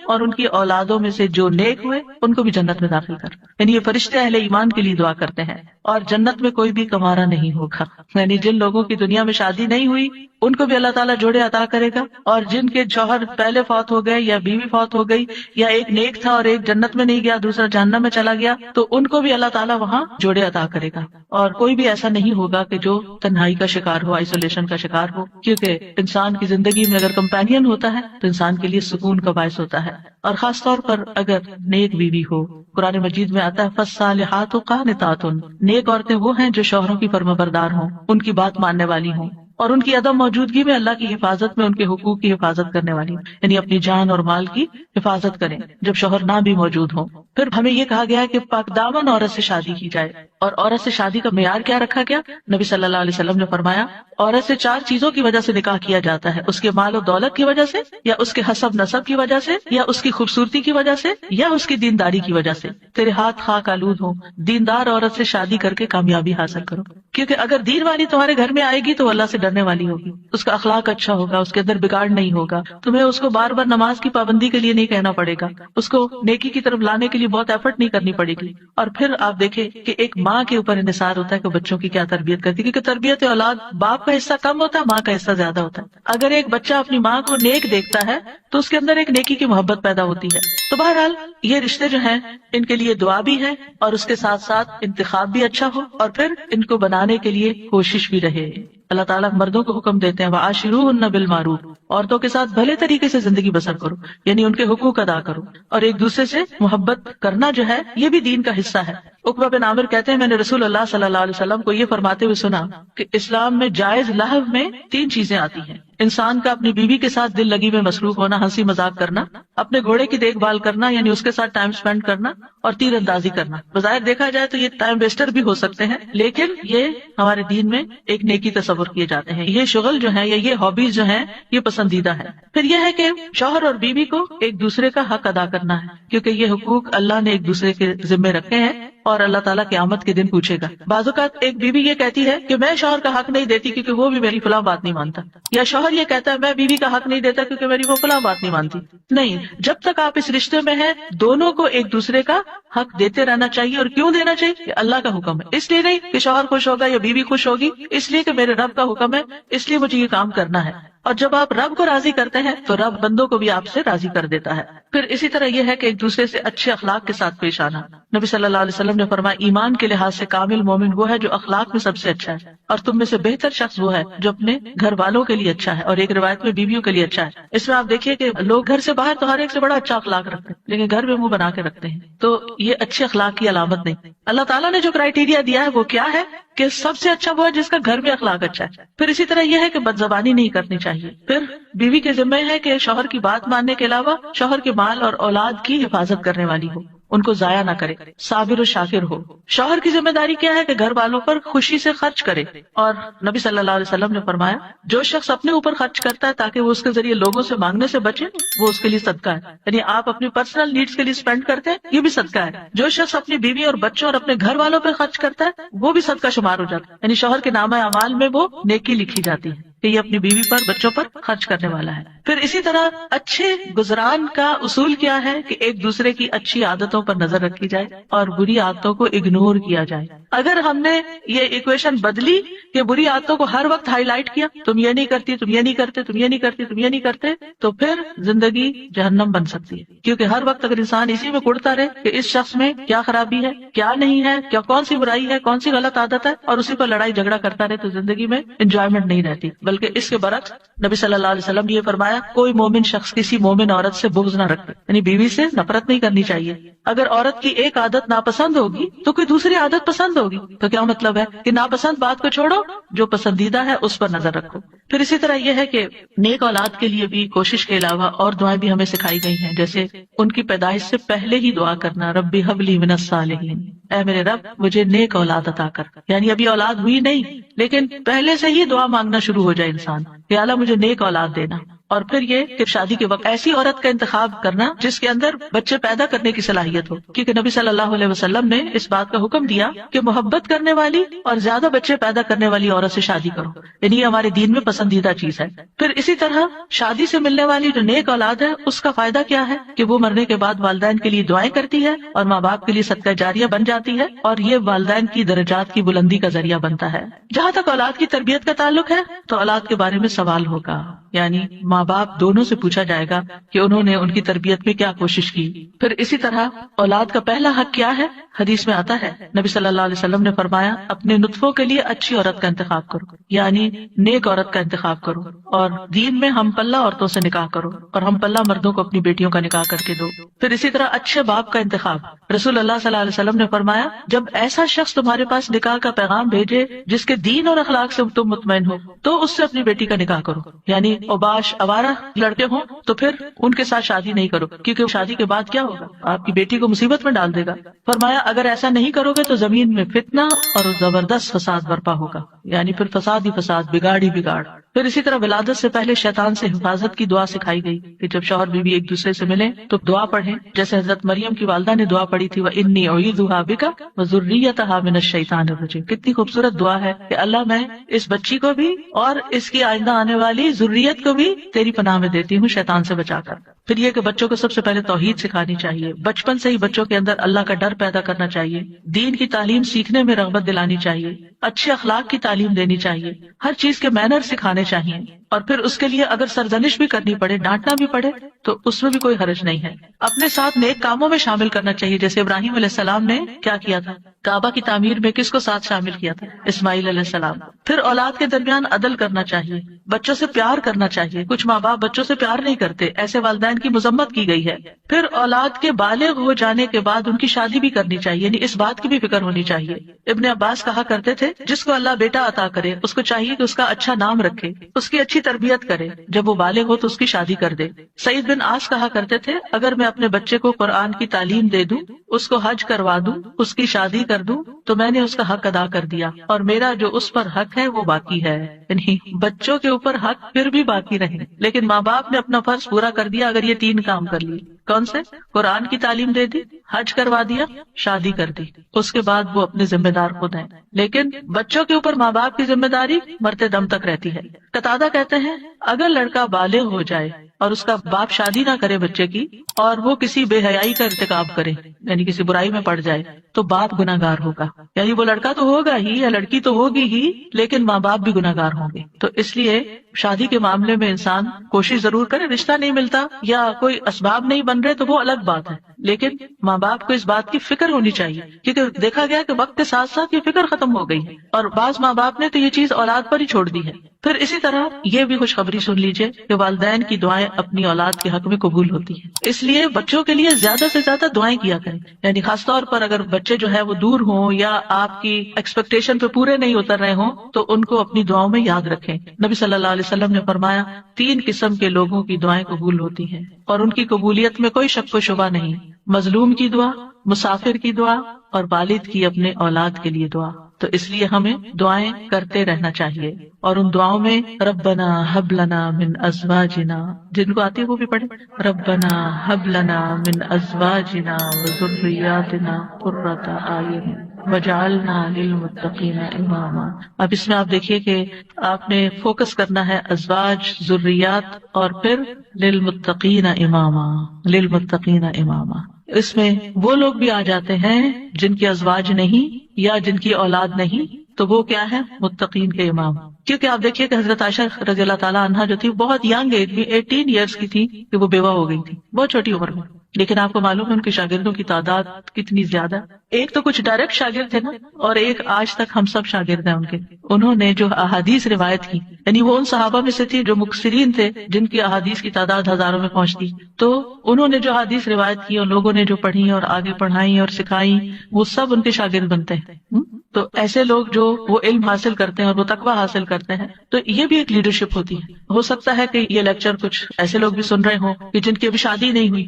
اور ان کی اولادوں میں سے جو نیک ہوئے ان کو بھی جنت میں داخل کر. یعنی یہ فرشتے اہل ایمان کے لیے دعا کرتے ہیں. اور جنت میں کوئی بھی کمارا نہیں ہوگا، یعنی جن لوگوں کی دنیا میں شادی نہیں ہوئی ان کو بھی اللہ تعالیٰ جوڑے عطا کرے گا، اور جن کے شوہر پہلے فوت ہو گئے یا بیوی فوت ہو گئی، یا ایک نیک تھا اور ایک جنت میں نہیں گیا دوسرا جہنم میں چلا گیا، تو ان کو بھی اللہ تعالیٰ وہاں جوڑے عطا کرے گا. اور کوئی بھی ایسا نہیں ہوگا کہ جو تنہائی کا شکار ہو، آئسولیشن کا شکار ہو، کیونکہ انسان کی زندگی میں اگر کمپینین ہوتا ہے تو انسان کے لیے سکون کا باعث ہوتا ہے. اور خاص طور پر اگر نیک بیوی ہو. قرآن مجید میں آتا ہے فالصالحات قانتات، نیک عورتیں وہ ہیں جو شوہروں کی فرمانبردار ہوں، ان کی بات ماننے والی ہوں، اور ان کی عدم موجودگی میں اللہ کی حفاظت میں ان کے حقوق کی حفاظت کرنے والی، یعنی اپنی جان اور مال کی حفاظت کریں جب شوہر نہ بھی موجود ہوں. پھر ہمیں یہ کہا گیا ہے کہ پاک دامن عورت سے شادی کی جائے. اور عورت سے شادی کا معیار کیا رکھا گیا؟ نبی صلی اللہ علیہ وسلم نے فرمایا عورت سے 4 چیزوں کی وجہ سے نکاح کیا جاتا ہے، اس کے مال و دولت کی وجہ سے، یا اس کے حسب نسب کی وجہ سے، یا اس کی خوبصورتی کی وجہ سے، یا اس کی دینداری کی وجہ سے. تیرے ہاتھ خاک آلود ہوں، دیندار عورت سے شادی کر کے کامیابی حاصل کرو، کیونکہ اگر دین والی تمہارے گھر میں آئے گی تو اللہ سے ڈرنے والی ہوگی، اس کا اخلاق اچھا ہوگا، اس کے اندر بگاڑ نہیں ہوگا، تمہیں اس کو بار بار نماز کی پابندی کے لیے نہیں کہنا پڑے گا، اس کو نیکی کی طرف لانے کے لیے بہت ایفرٹ نہیں کرنی پڑے گی. اور پھر آپ دیکھیں کہ ایک ماں کے اوپر انحصار ہوتا ہے کہ بچوں کی کیا تربیت کرتی ہے، کیونکہ تربیت اولاد باپ کا حصہ کم ہوتا ہے، ماں کا حصہ زیادہ ہوتا ہے. اگر ایک بچہ اپنی ماں کو نیک دیکھتا ہے تو اس کے اندر ایک نیکی کی محبت پیدا ہوتی ہے. تو بہرحال یہ رشتے جو ہیں ان کے لیے دعا بھی ہے، اور اس کے ساتھ ساتھ انتخاب بھی اچھا ہو، اور پھر ان کو بنانے کے لیے کوشش بھی رہے. اللہ تعالیٰ مردوں کو حکم دیتے ہیں وَعَاشِرُوهُنَّ بِالْمَعْرُوفِ، عورتوں کے ساتھ بھلے طریقے سے زندگی بسر کرو، یعنی ان کے حقوق ادا کرو، اور ایک دوسرے سے محبت کرنا جو ہے یہ بھی دین کا حصہ ہے. عقبہ بن عامر کہتے ہیں میں نے رسول اللہ صلی اللہ علیہ وسلم کو یہ فرماتے ہوئے سنا کہ اسلام میں جائز لہو میں 3 چیزیں آتی ہیں: انسان کا اپنی بیوی کے ساتھ دل لگی میں مصروف ہونا، ہنسی مذاق کرنا، اپنے گھوڑے کی دیکھ بھال کرنا یعنی اس کے ساتھ ٹائم سپینڈ کرنا، اور تیر اندازی کرنا. بظاہر دیکھا جائے تو یہ ٹائم ویسٹر بھی ہو سکتے ہیں، لیکن یہ ہمارے دین میں ایک نیکی تصور کیے جاتے ہیں. یہ شغل جو ہے یا یہ ہابیز جو ہیں یہ پسندیدہ ہے. پھر یہ ہے کہ شوہر اور بیوی کو ایک دوسرے کا حق ادا کرنا ہے، کیونکہ یہ حقوق اللہ نے ایک دوسرے کے ذمے رکھے ہیں اور اللہ تعالیٰ قیامت کے دن پوچھے گا. بعض اوقات ایک بیوی یہ کہتی ہے کہ میں شوہر کا حق نہیں دیتی کیونکہ وہ بھی میری فلاں بات نہیں مانتا، یا شوہر یہ کہتا ہے میں بیوی کا حق نہیں دیتا کیونکہ میری وہ فلاں بات نہیں مانتی. نہیں، جب تک آپ اس رشتے میں ہیں دونوں کو ایک دوسرے کا حق دیتے رہنا چاہیے. اور کیوں دینا چاہیے؟ کہ اللہ کا حکم ہے، اس لیے نہیں کہ شوہر خوش ہوگا یا بیوی خوش ہوگی، اس لیے کہ میرے رب کا حکم ہے، اس لیے مجھے یہ کام کرنا ہے. اور جب آپ رب کو راضی کرتے ہیں تو رب بندوں کو بھی آپ سے راضی کر دیتا ہے. پھر اسی طرح یہ ہے کہ ایک دوسرے سے اچھے اخلاق کے ساتھ پیش آنا. نبی صلی اللہ علیہ وسلم نے فرمایا ایمان کے لحاظ سے کامل مومن وہ ہے جو اخلاق میں سب سے اچھا ہے، اور تم میں سے بہتر شخص وہ ہے جو اپنے گھر والوں کے لیے اچھا ہے، اور ایک روایت میں بیویوں کے لیے اچھا ہے. اس میں آپ دیکھیے کہ لوگ گھر سے باہر تو ہر ایک سے بڑا اچھا اخلاق رکھتے ہیں، لیکن گھر میں منہ بنا کے رکھتے ہیں، تو یہ اچھے اخلاق کی علامت نہیں. اللہ تعالیٰ نے جو کرائیٹیریا دیا ہے وہ کیا ہے کہ سب سے اچھا وہ ہے جس کا گھر میں اخلاق اچھا ہے. پھر اسی طرح یہ ہے کہ بدزبانی نہیں کرنی چاہیے. پھر بیوی کے ذمہ ہے کہ شوہر کی بات ماننے کے علاوہ شوہر کے مال اور اولاد کی حفاظت کرنے والی ہو، ان کو ضائع نہ کرے، صابر و شاکر ہو. شوہر کی ذمہ داری کیا ہے کہ گھر والوں پر خوشی سے خرچ کرے. اور نبی صلی اللہ علیہ وسلم نے فرمایا جو شخص اپنے اوپر خرچ کرتا ہے تاکہ وہ اس کے ذریعے لوگوں سے مانگنے سے بچے، وہ اس کے لیے صدقہ ہے. یعنی آپ اپنی پرسنل نیڈز کے لیے اسپینڈ کرتے ہیں، یہ بھی صدقہ ہے. جو شخص اپنی بیوی اور بچوں اور اپنے گھر والوں پر خرچ کرتا ہے وہ بھی صدقہ شمار ہو جاتا ہے. یعنی شوہر کے نامہ اعمال میں وہ نیکی لکھی جاتی ہے کہ یہ اپنی بیوی پر بچوں پر خرچ کرنے والا ہے. پھر اسی طرح اچھے گزران کا اصول کیا ہے کہ ایک دوسرے کی اچھی عادتوں پر نظر رکھی جائے اور بری عادتوں کو اگنور کیا جائے. اگر ہم نے یہ ایکویشن بدلی کہ بری عادتوں کو ہر وقت ہائی لائٹ کیا، تم یہ نہیں کرتی، تم یہ نہیں کرتے، تم یہ نہیں کرتی، تم یہ نہیں کرتے، تو پھر زندگی جہنم بن سکتی ہے. کیونکہ ہر وقت اگر انسان اسی میں کڑتا رہے کہ اس شخص میں کیا خرابی ہے، کیا نہیں ہے، کیا کون سی برائی ہے، کون سی غلط عادت ہے، اور اسی پر لڑائی جھگڑا کرتا رہے، تو زندگی میں انجوائمنٹ نہیں رہتی. بلکہ اس کے برعکس نبی صلی اللہ علیہ وسلم نے یہ فرمایا کوئی مومن شخص کسی مومن عورت سے بغض نہ رکھے، یعنی بیوی سے نفرت نہیں کرنی چاہیے. اگر عورت کی ایک عادت ناپسند ہوگی تو کوئی دوسری عادت پسند ہوگی. ہوگی. تو کیا مطلب ہے کہ ناپسند بات کو چھوڑو، جو پسندیدہ ہے اس پر نظر رکھو. پھر اسی طرح یہ ہے کہ نیک اولاد کے لیے بھی کوشش کے علاوہ اور دعائیں بھی ہمیں سکھائی گئی ہیں، جیسے ان کی پیدائش سے پہلے ہی دعا کرنا، ربی ہب لی من الصالحین، اے میرے رب مجھے نیک اولاد عطا کر. یعنی ابھی اولاد ہوئی نہیں لیکن پہلے سے ہی دعا مانگنا شروع ہو جائے انسان کہ اللہ مجھے نیک اولاد دینا. اور پھر یہ کہ شادی کے وقت ایسی عورت کا انتخاب کرنا جس کے اندر بچے پیدا کرنے کی صلاحیت ہو، کیونکہ نبی صلی اللہ علیہ وسلم نے اس بات کا حکم دیا کہ محبت کرنے والی اور زیادہ بچے پیدا کرنے والی عورت سے شادی کرو، یعنی یہ ہمارے دین میں پسندیدہ چیز ہے. پھر اسی طرح شادی سے ملنے والی جو نیک اولاد ہے اس کا فائدہ کیا ہے کہ وہ مرنے کے بعد والدین کے لیے دعائیں کرتی ہے اور ماں باپ کے لیے صدقہ جاریہ بن جاتی ہے، اور یہ والدین کی درجات کی بلندی کا ذریعہ بنتا ہے. جہاں تک اولاد کی تربیت کا تعلق ہے تو اولاد کے بارے میں سوال ہوگا، یعنی ماں باپ دونوں سے پوچھا جائے گا کہ انہوں نے ان کی تربیت میں کیا کوشش کی. پھر اسی طرح اولاد کا پہلا حق کیا ہے، حدیث میں آتا ہے نبی صلی اللہ علیہ وسلم نے فرمایا اپنے نطفوں کے لیے اچھی عورت کا انتخاب کرو، یعنی نیک عورت کا انتخاب کرو، اور دین میں ہم پلہ عورتوں سے نکاح کرو اور ہم پلہ مردوں کو اپنی بیٹیوں کا نکاح کر کے دو. پھر اسی طرح اچھے باپ کا انتخاب، رسول اللہ صلی اللہ علیہ وسلم نے فرمایا جب ایسا شخص تمہارے پاس نکاح کا پیغام بھیجے جس کے دین اور اخلاق سے تم مطمئن ہو تو اس سے اپنی بیٹی کا نکاح کرو. یعنی اوباش آوارہ لڑکے ہوں تو پھر ان کے ساتھ شادی نہیں کرو، کیونکہ شادی کے بعد کیا ہوگا، آپ کی بیٹی کو مصیبت میں ڈال دے گا. فرمایا اگر ایسا نہیں کرو گے تو زمین میں فتنہ اور زبردست فساد برپا ہوگا، یعنی پھر فساد ہی فساد، بگاڑ ہی بگاڑ. پھر اسی طرح ولادت سے پہلے شیطان سے حفاظت کی دعا سکھائی گئی کہ جب شوہر بیوی ایک دوسرے سے ملیں تو دعا پڑھیں، جیسے حضرت مریم کی والدہ نے دعا پڑھی تھی وَإِنِّي أُعِيذُهَا بِكَ وَذُرِّيَّتَهَا مِنَ الشَّيْطَانِ الرَّجِيمِ. کتنی خوبصورت دعا ہے کہ اللہ میں اس بچی کو بھی اور اس کی آئندہ آنے والی ذریت کو بھی تیری پناہ میں دیتی ہوں شیطان سے بچا کر. پھر یہ کہ بچوں کو سب سے پہلے توحید سکھانی چاہیے، بچپن سے ہی بچوں کے اندر اللہ کا ڈر پیدا کرنا چاہیے، دین کی تعلیم سیکھنے میں رغبت دلانی چاہیے، اچھے اخلاق کی تعلیم دینی چاہیے، ہر چیز کے مینر سکھانے چاہیے. اور پھر اس کے لیے اگر سرزنش بھی کرنی پڑے، ڈانٹنا بھی پڑے تو اس میں بھی کوئی حرج نہیں ہے. اپنے ساتھ نیک کاموں میں شامل کرنا چاہیے، جیسے ابراہیم علیہ السلام نے کیا کیا تھا، کعبہ کی تعمیر میں کس کو ساتھ شامل کیا تھا، اسماعیل علیہ السلام. پھر اولاد کے درمیان عدل کرنا چاہیے، بچوں سے پیار کرنا چاہیے. کچھ ماں باپ بچوں سے پیار نہیں کرتے، ایسے والدین کی مذمت کی گئی ہے. پھر اولاد کے بالغ ہو جانے کے بعد ان کی شادی بھی کرنی چاہیے، یعنی اس بات کی بھی فکر ہونی چاہیے. ابن عباس کہا کرتے تھے جس کو اللہ بیٹا عطا کرے اس کو چاہیے کہ اس کا اچھا نام رکھے، اس کی اچھی تربیت کرے، جب وہ بالغ ہو تو اس کی شادی کر دے. سعید بن عاص کہا کرتے تھے اگر میں اپنے بچے کو قرآن کی تعلیم دے دوں، اس کو حج کروا دوں، اس کی شادی کر دوں تو میں نے اس کا حق ادا کر دیا، اور میرا جو اس پر حق ہے وہ باقی ہے. یعنی بچوں کے اوپر حق پھر بھی باقی رہے، لیکن ماں باپ نے اپنا فرض پورا کر دیا اگر یہ 3 کام کر لیے. کون سے؟ قرآن کی تعلیم دے دی، حج کروا دیا، شادی کر دی. اس کے بعد وہ اپنے ذمہ دار خود ہیں، لیکن بچوں کے اوپر ماں باپ کی ذمہ داری مرتے دم تک رہتی ہے. قتادہ کہتے ہیں اگر لڑکا بالغ ہو جائے اور اس کا باپ شادی نہ کرے بچے کی، اور وہ کسی بے حیائی کا ارتکاب کرے، یعنی کسی برائی میں پڑ جائے، تو باپ گناہگار ہوگا. یعنی وہ لڑکا تو ہوگا ہی یا لڑکی تو ہوگی ہی، لیکن ماں باپ بھی گناہگار ہوں گے. تو اس لیے شادی کے معاملے میں انسان کوشش ضرور کرے، رشتہ نہیں ملتا یا کوئی اسباب نہیں بن رہے تو وہ الگ بات ہے، لیکن ماں باپ کو اس بات کی فکر ہونی چاہیے، کیونکہ دیکھا گیا کہ وقت کے ساتھ ساتھ یہ فکر ختم ہو گئی ہے، اور بعض ماں باپ نے تو یہ چیز اولاد پر ہی چھوڑ دی ہے. پھر اسی طرح یہ بھی خوشخبری سن لیجئے کہ والدین کی دعائیں اپنی اولاد کے حق میں قبول ہوتی ہیں، اس لیے بچوں کے لیے زیادہ سے زیادہ دعائیں کیا کریں. یعنی خاص طور پر اگر بچے جو ہے وہ دور ہوں یا آپ کی ایکسپیکٹیشن پہ پورے نہیں اتر رہے ہوں تو ان کو اپنی دعاؤں میں یاد رکھیں. نبی صلی اللہ علیہ وسلم نے فرمایا 3 قسم کے لوگوں کی دعائیں قبول ہوتی ہیں اور ان کی قبولیت میں کوئی شک و شبہ نہیں: مظلوم کی دعا، مسافر کی دعا، اور والد کی اپنے اولاد کے لیے دعا. تو اس لیے ہمیں دعائیں کرتے رہنا چاہیے، اور ان دعاؤں میں ربنا حب لنا من ازواجنا، جن کو آتی ہے وہ بھی پڑھیں، ربنا حب لنا من ازواجنا وذریاتنا قرۃ اعین وجعلنا للمتقین اماما. اب اس میں آپ دیکھیے کہ آپ نے فوکس کرنا ہے ازواج، ذریات، اور پھر للمتقین اماما، للمتقین اماما. اس میں وہ لوگ بھی آ جاتے ہیں جن کی ازواج نہیں یا جن کی اولاد نہیں، تو وہ کیا ہے؟ متقین کے امام. کیونکہ آپ دیکھیے کہ حضرت عائشہ رضی اللہ تعالیٰ عنہا جو تھی بہت ینگ ایج میں 18 ایئرس کی تھی کہ وہ بیوہ ہو گئی تھی، بہت چھوٹی عمر میں. لیکن آپ کو معلوم ہے ان کے شاگردوں کی تعداد کتنی زیادہ. ایک تو کچھ ڈائریکٹ شاگرد تھے نا، اور ایک آج تک ہم سب شاگرد ہیں ان کے. انہوں نے جو احادیث روایت کی یعنی وہ ان صحابہ میں سے تھی جو مکثرین تھے، جن کی احادیث کی تعداد ہزاروں میں پہنچتی، تو انہوں نے جو حدیث روایت کی اور لوگوں نے جو پڑھی اور آگے پڑھائی اور سکھائی، وہ سب ان کے شاگرد بنتے ہیں۔ تو ایسے لوگ جو وہ علم حاصل کرتے ہیں اور وہ تقوی حاصل کرتے ہیں، تو یہ بھی ایک لیڈرشپ ہوتی ہے۔ ہو سکتا ہے کہ یہ لیکچر کچھ ایسے لوگ بھی سن رہے ہوں کہ جن کی ابھی شادی نہیں ہوئی،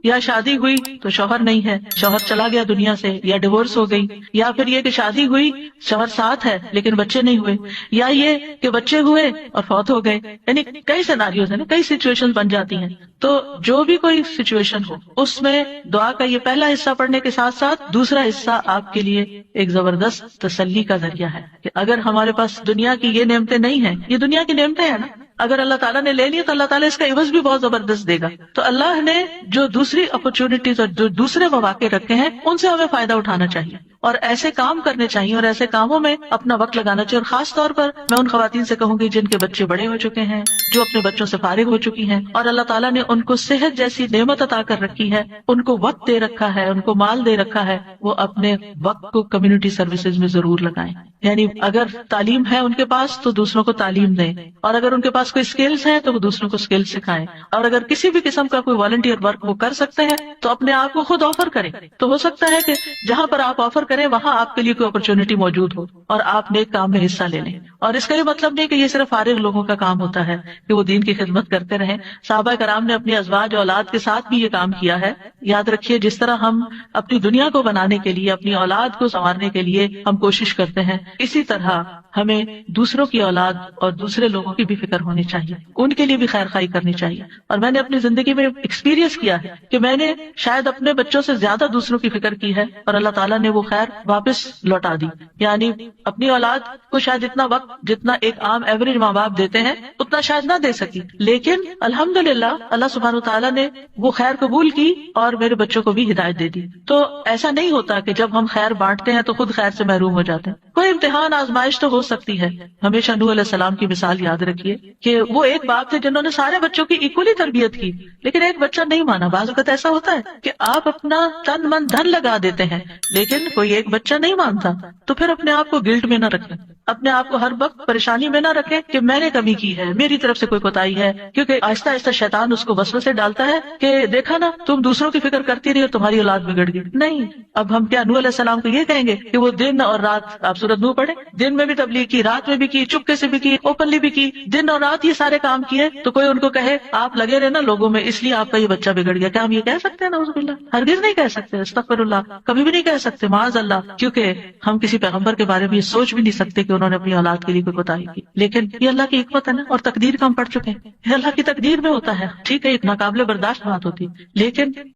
یا شادی ہوئی تو شوہر نہیں ہے، شوہر چلا گیا دنیا سے، یا ڈیورس ہو گئی، یا پھر یہ کہ شادی ہوئی شوہر ساتھ ہے لیکن بچے نہیں ہوئے، یا یہ کہ بچے ہوئے اور فوت ہو گئے، یعنی کئی سیناریوز ہیں نا، کئی سچویشن بن جاتی ہیں۔ تو جو بھی کوئی سچویشن ہو، اس میں دعا کا یہ پہلا حصہ پڑھنے کے ساتھ ساتھ دوسرا حصہ آپ کے لیے ایک زبردست تسلی کا ذریعہ ہے کہ اگر ہمارے پاس دنیا کی یہ نعمتیں نہیں ہیں، یہ دنیا کی نعمتیں ہیں نا، اگر اللہ تعالیٰ نے لے لی تو اللہ تعالیٰ اس کا عوض بھی بہت زبردست دے گا۔ تو اللہ نے جو دوسری اپرچونٹیز اور جو دوسرے مواقع رکھے ہیں، ان سے ہمیں فائدہ اٹھانا چاہیے اور ایسے کام کرنے چاہیے اور ایسے کاموں میں اپنا وقت لگانا چاہیے۔ اور خاص طور پر میں ان خواتین سے کہوں گی جن کے بچے بڑے ہو چکے ہیں، جو اپنے بچوں سے فارغ ہو چکی ہیں اور اللہ تعالیٰ نے ان کو صحت جیسی نعمت عطا کر رکھی ہے، ان کو وقت دے رکھا ہے، ان کو مال دے رکھا ہے، وہ اپنے وقت کو کمیونٹی سروسز میں ضرور لگائیں۔ یعنی اگر تعلیم ہے ان کے پاس تو دوسروں کو تعلیم دیں، اور اگر ان کے پاس کوئی اسکلز ہیں تو وہ دوسروں کو اسکل سکھائیں، اور اگر کسی بھی قسم کا کوئی والنٹیئر ورک وہ کر سکتے ہیں تو اپنے آپ کو خود آفر کریں۔ تو ہو سکتا ہے کہ جہاں پر آپ آفر کریں وہاں آپ کے لیے کوئی اپرچونٹی موجود ہو اور آپ نیک کام میں حصہ لے لیں۔ اور اس کا یہ مطلب نہیں کہ یہ صرف فارغ لوگوں کا کام ہوتا ہے کہ وہ دین کی خدمت کرتے رہیں۔ صحابہ کرام نے اپنی ازواج اولاد کے ساتھ بھی یہ کام کیا ہے۔ یاد رکھیے، جس طرح ہم اپنی دنیا کو بنانے کے لیے، اپنی اولاد کو سنوارنے کے لیے ہم کوشش کرتے ہیں، اسی طرح ہمیں دوسروں کی اولاد اور دوسرے لوگوں کی بھی فکر ہونی چاہیے، ان کے لیے بھی خیر خواہی کرنی چاہیے۔ اور میں نے اپنی زندگی میں ایکسپیرینس کیا ہے کہ میں نے شاید اپنے بچوں سے زیادہ دوسروں کی فکر کی ہے اور اللہ تعالیٰ نے وہ خیر واپس لوٹا دی۔ یعنی اپنی اولاد کو شاید اتنا وقت جتنا ایک عام ایوریج ماں باپ دیتے ہیں اتنا شاید نہ دے سکی، لیکن الحمدللہ اللہ سبحانہ وتعالیٰ نے وہ خیر قبول کی اور میرے بچوں کو بھی ہدایت دے دی۔ تو ایسا نہیں ہوتا کہ جب ہم خیر بانٹتے ہیں تو خود خیر سے محروم ہو جاتے ہیں۔ کوئی امتحان آزمائش تو ہو سکتی ہے۔ ہمیشہ نوح علیہ السلام کی مثال یاد رکھیے کہ وہ ایک باپ تھے جنہوں نے سارے بچوں کی ایکولی تربیت کی، لیکن ایک بچہ نہیں مانا۔ بعض اوقات ایسا ہوتا ہے کہ آپ اپنا تن من دھن لگا دیتے ہیں لیکن کوئی ایک بچہ نہیں مانتا، تو پھر اپنے آپ کو گلٹ میں نہ رکھیں، اپنے آپ کو ہر وقت پریشانی میں نہ رکھیں کہ میں نے کمی کی ہے، میری طرف سے کوئی کوتاہی ہے، کیونکہ آہستہ آہستہ شیطان اس کو وسوسے ڈالتا ہے کہ دیکھا نا، تم دوسروں کی فکر کرتی رہی اور تمہاری اولاد بگڑ گئی۔ نہیں، اب ہم کیا نوح علیہ السلام کو یہ کہیں گے کہ وہ دن اور رات، آپ سورۃ نوح پڑھیں، دن میں بھی تبلیغ کی، رات میں بھی کی، چپکے سے بھی کی، اوپنلی بھی کی، دن اور رات یہ سارے کام کیے، تو کوئی ان کو کہے آپ لگے رہے نا لوگوں میں اس لیے آپ کا یہ بچہ بگڑ گیا، کیا ہم یہ کہہ سکتے ہیں؟ نعوذ باللہ، ہرگز نہیں کہہ سکتے، استغفر اللہ، کبھی بھی نہیں کہہ سکتے، معاذ اللہ، کیونکہ ہم کسی پیغمبر کے بارے میں یہ سوچ بھی نہیں سکتے کہ انہوں نے اپنی اولاد کے لیے کوئی کوتاہی کی۔ لیکن یہ اللہ کی حکمت ہے نا، اور تقدیر کا ہم پڑھ چکے ہیں، یہ اللہ کی تقدیر میں ہوتا ہے۔ ٹھیک ہے، ایک ناقابل برداشت بات ہوتی، لیکن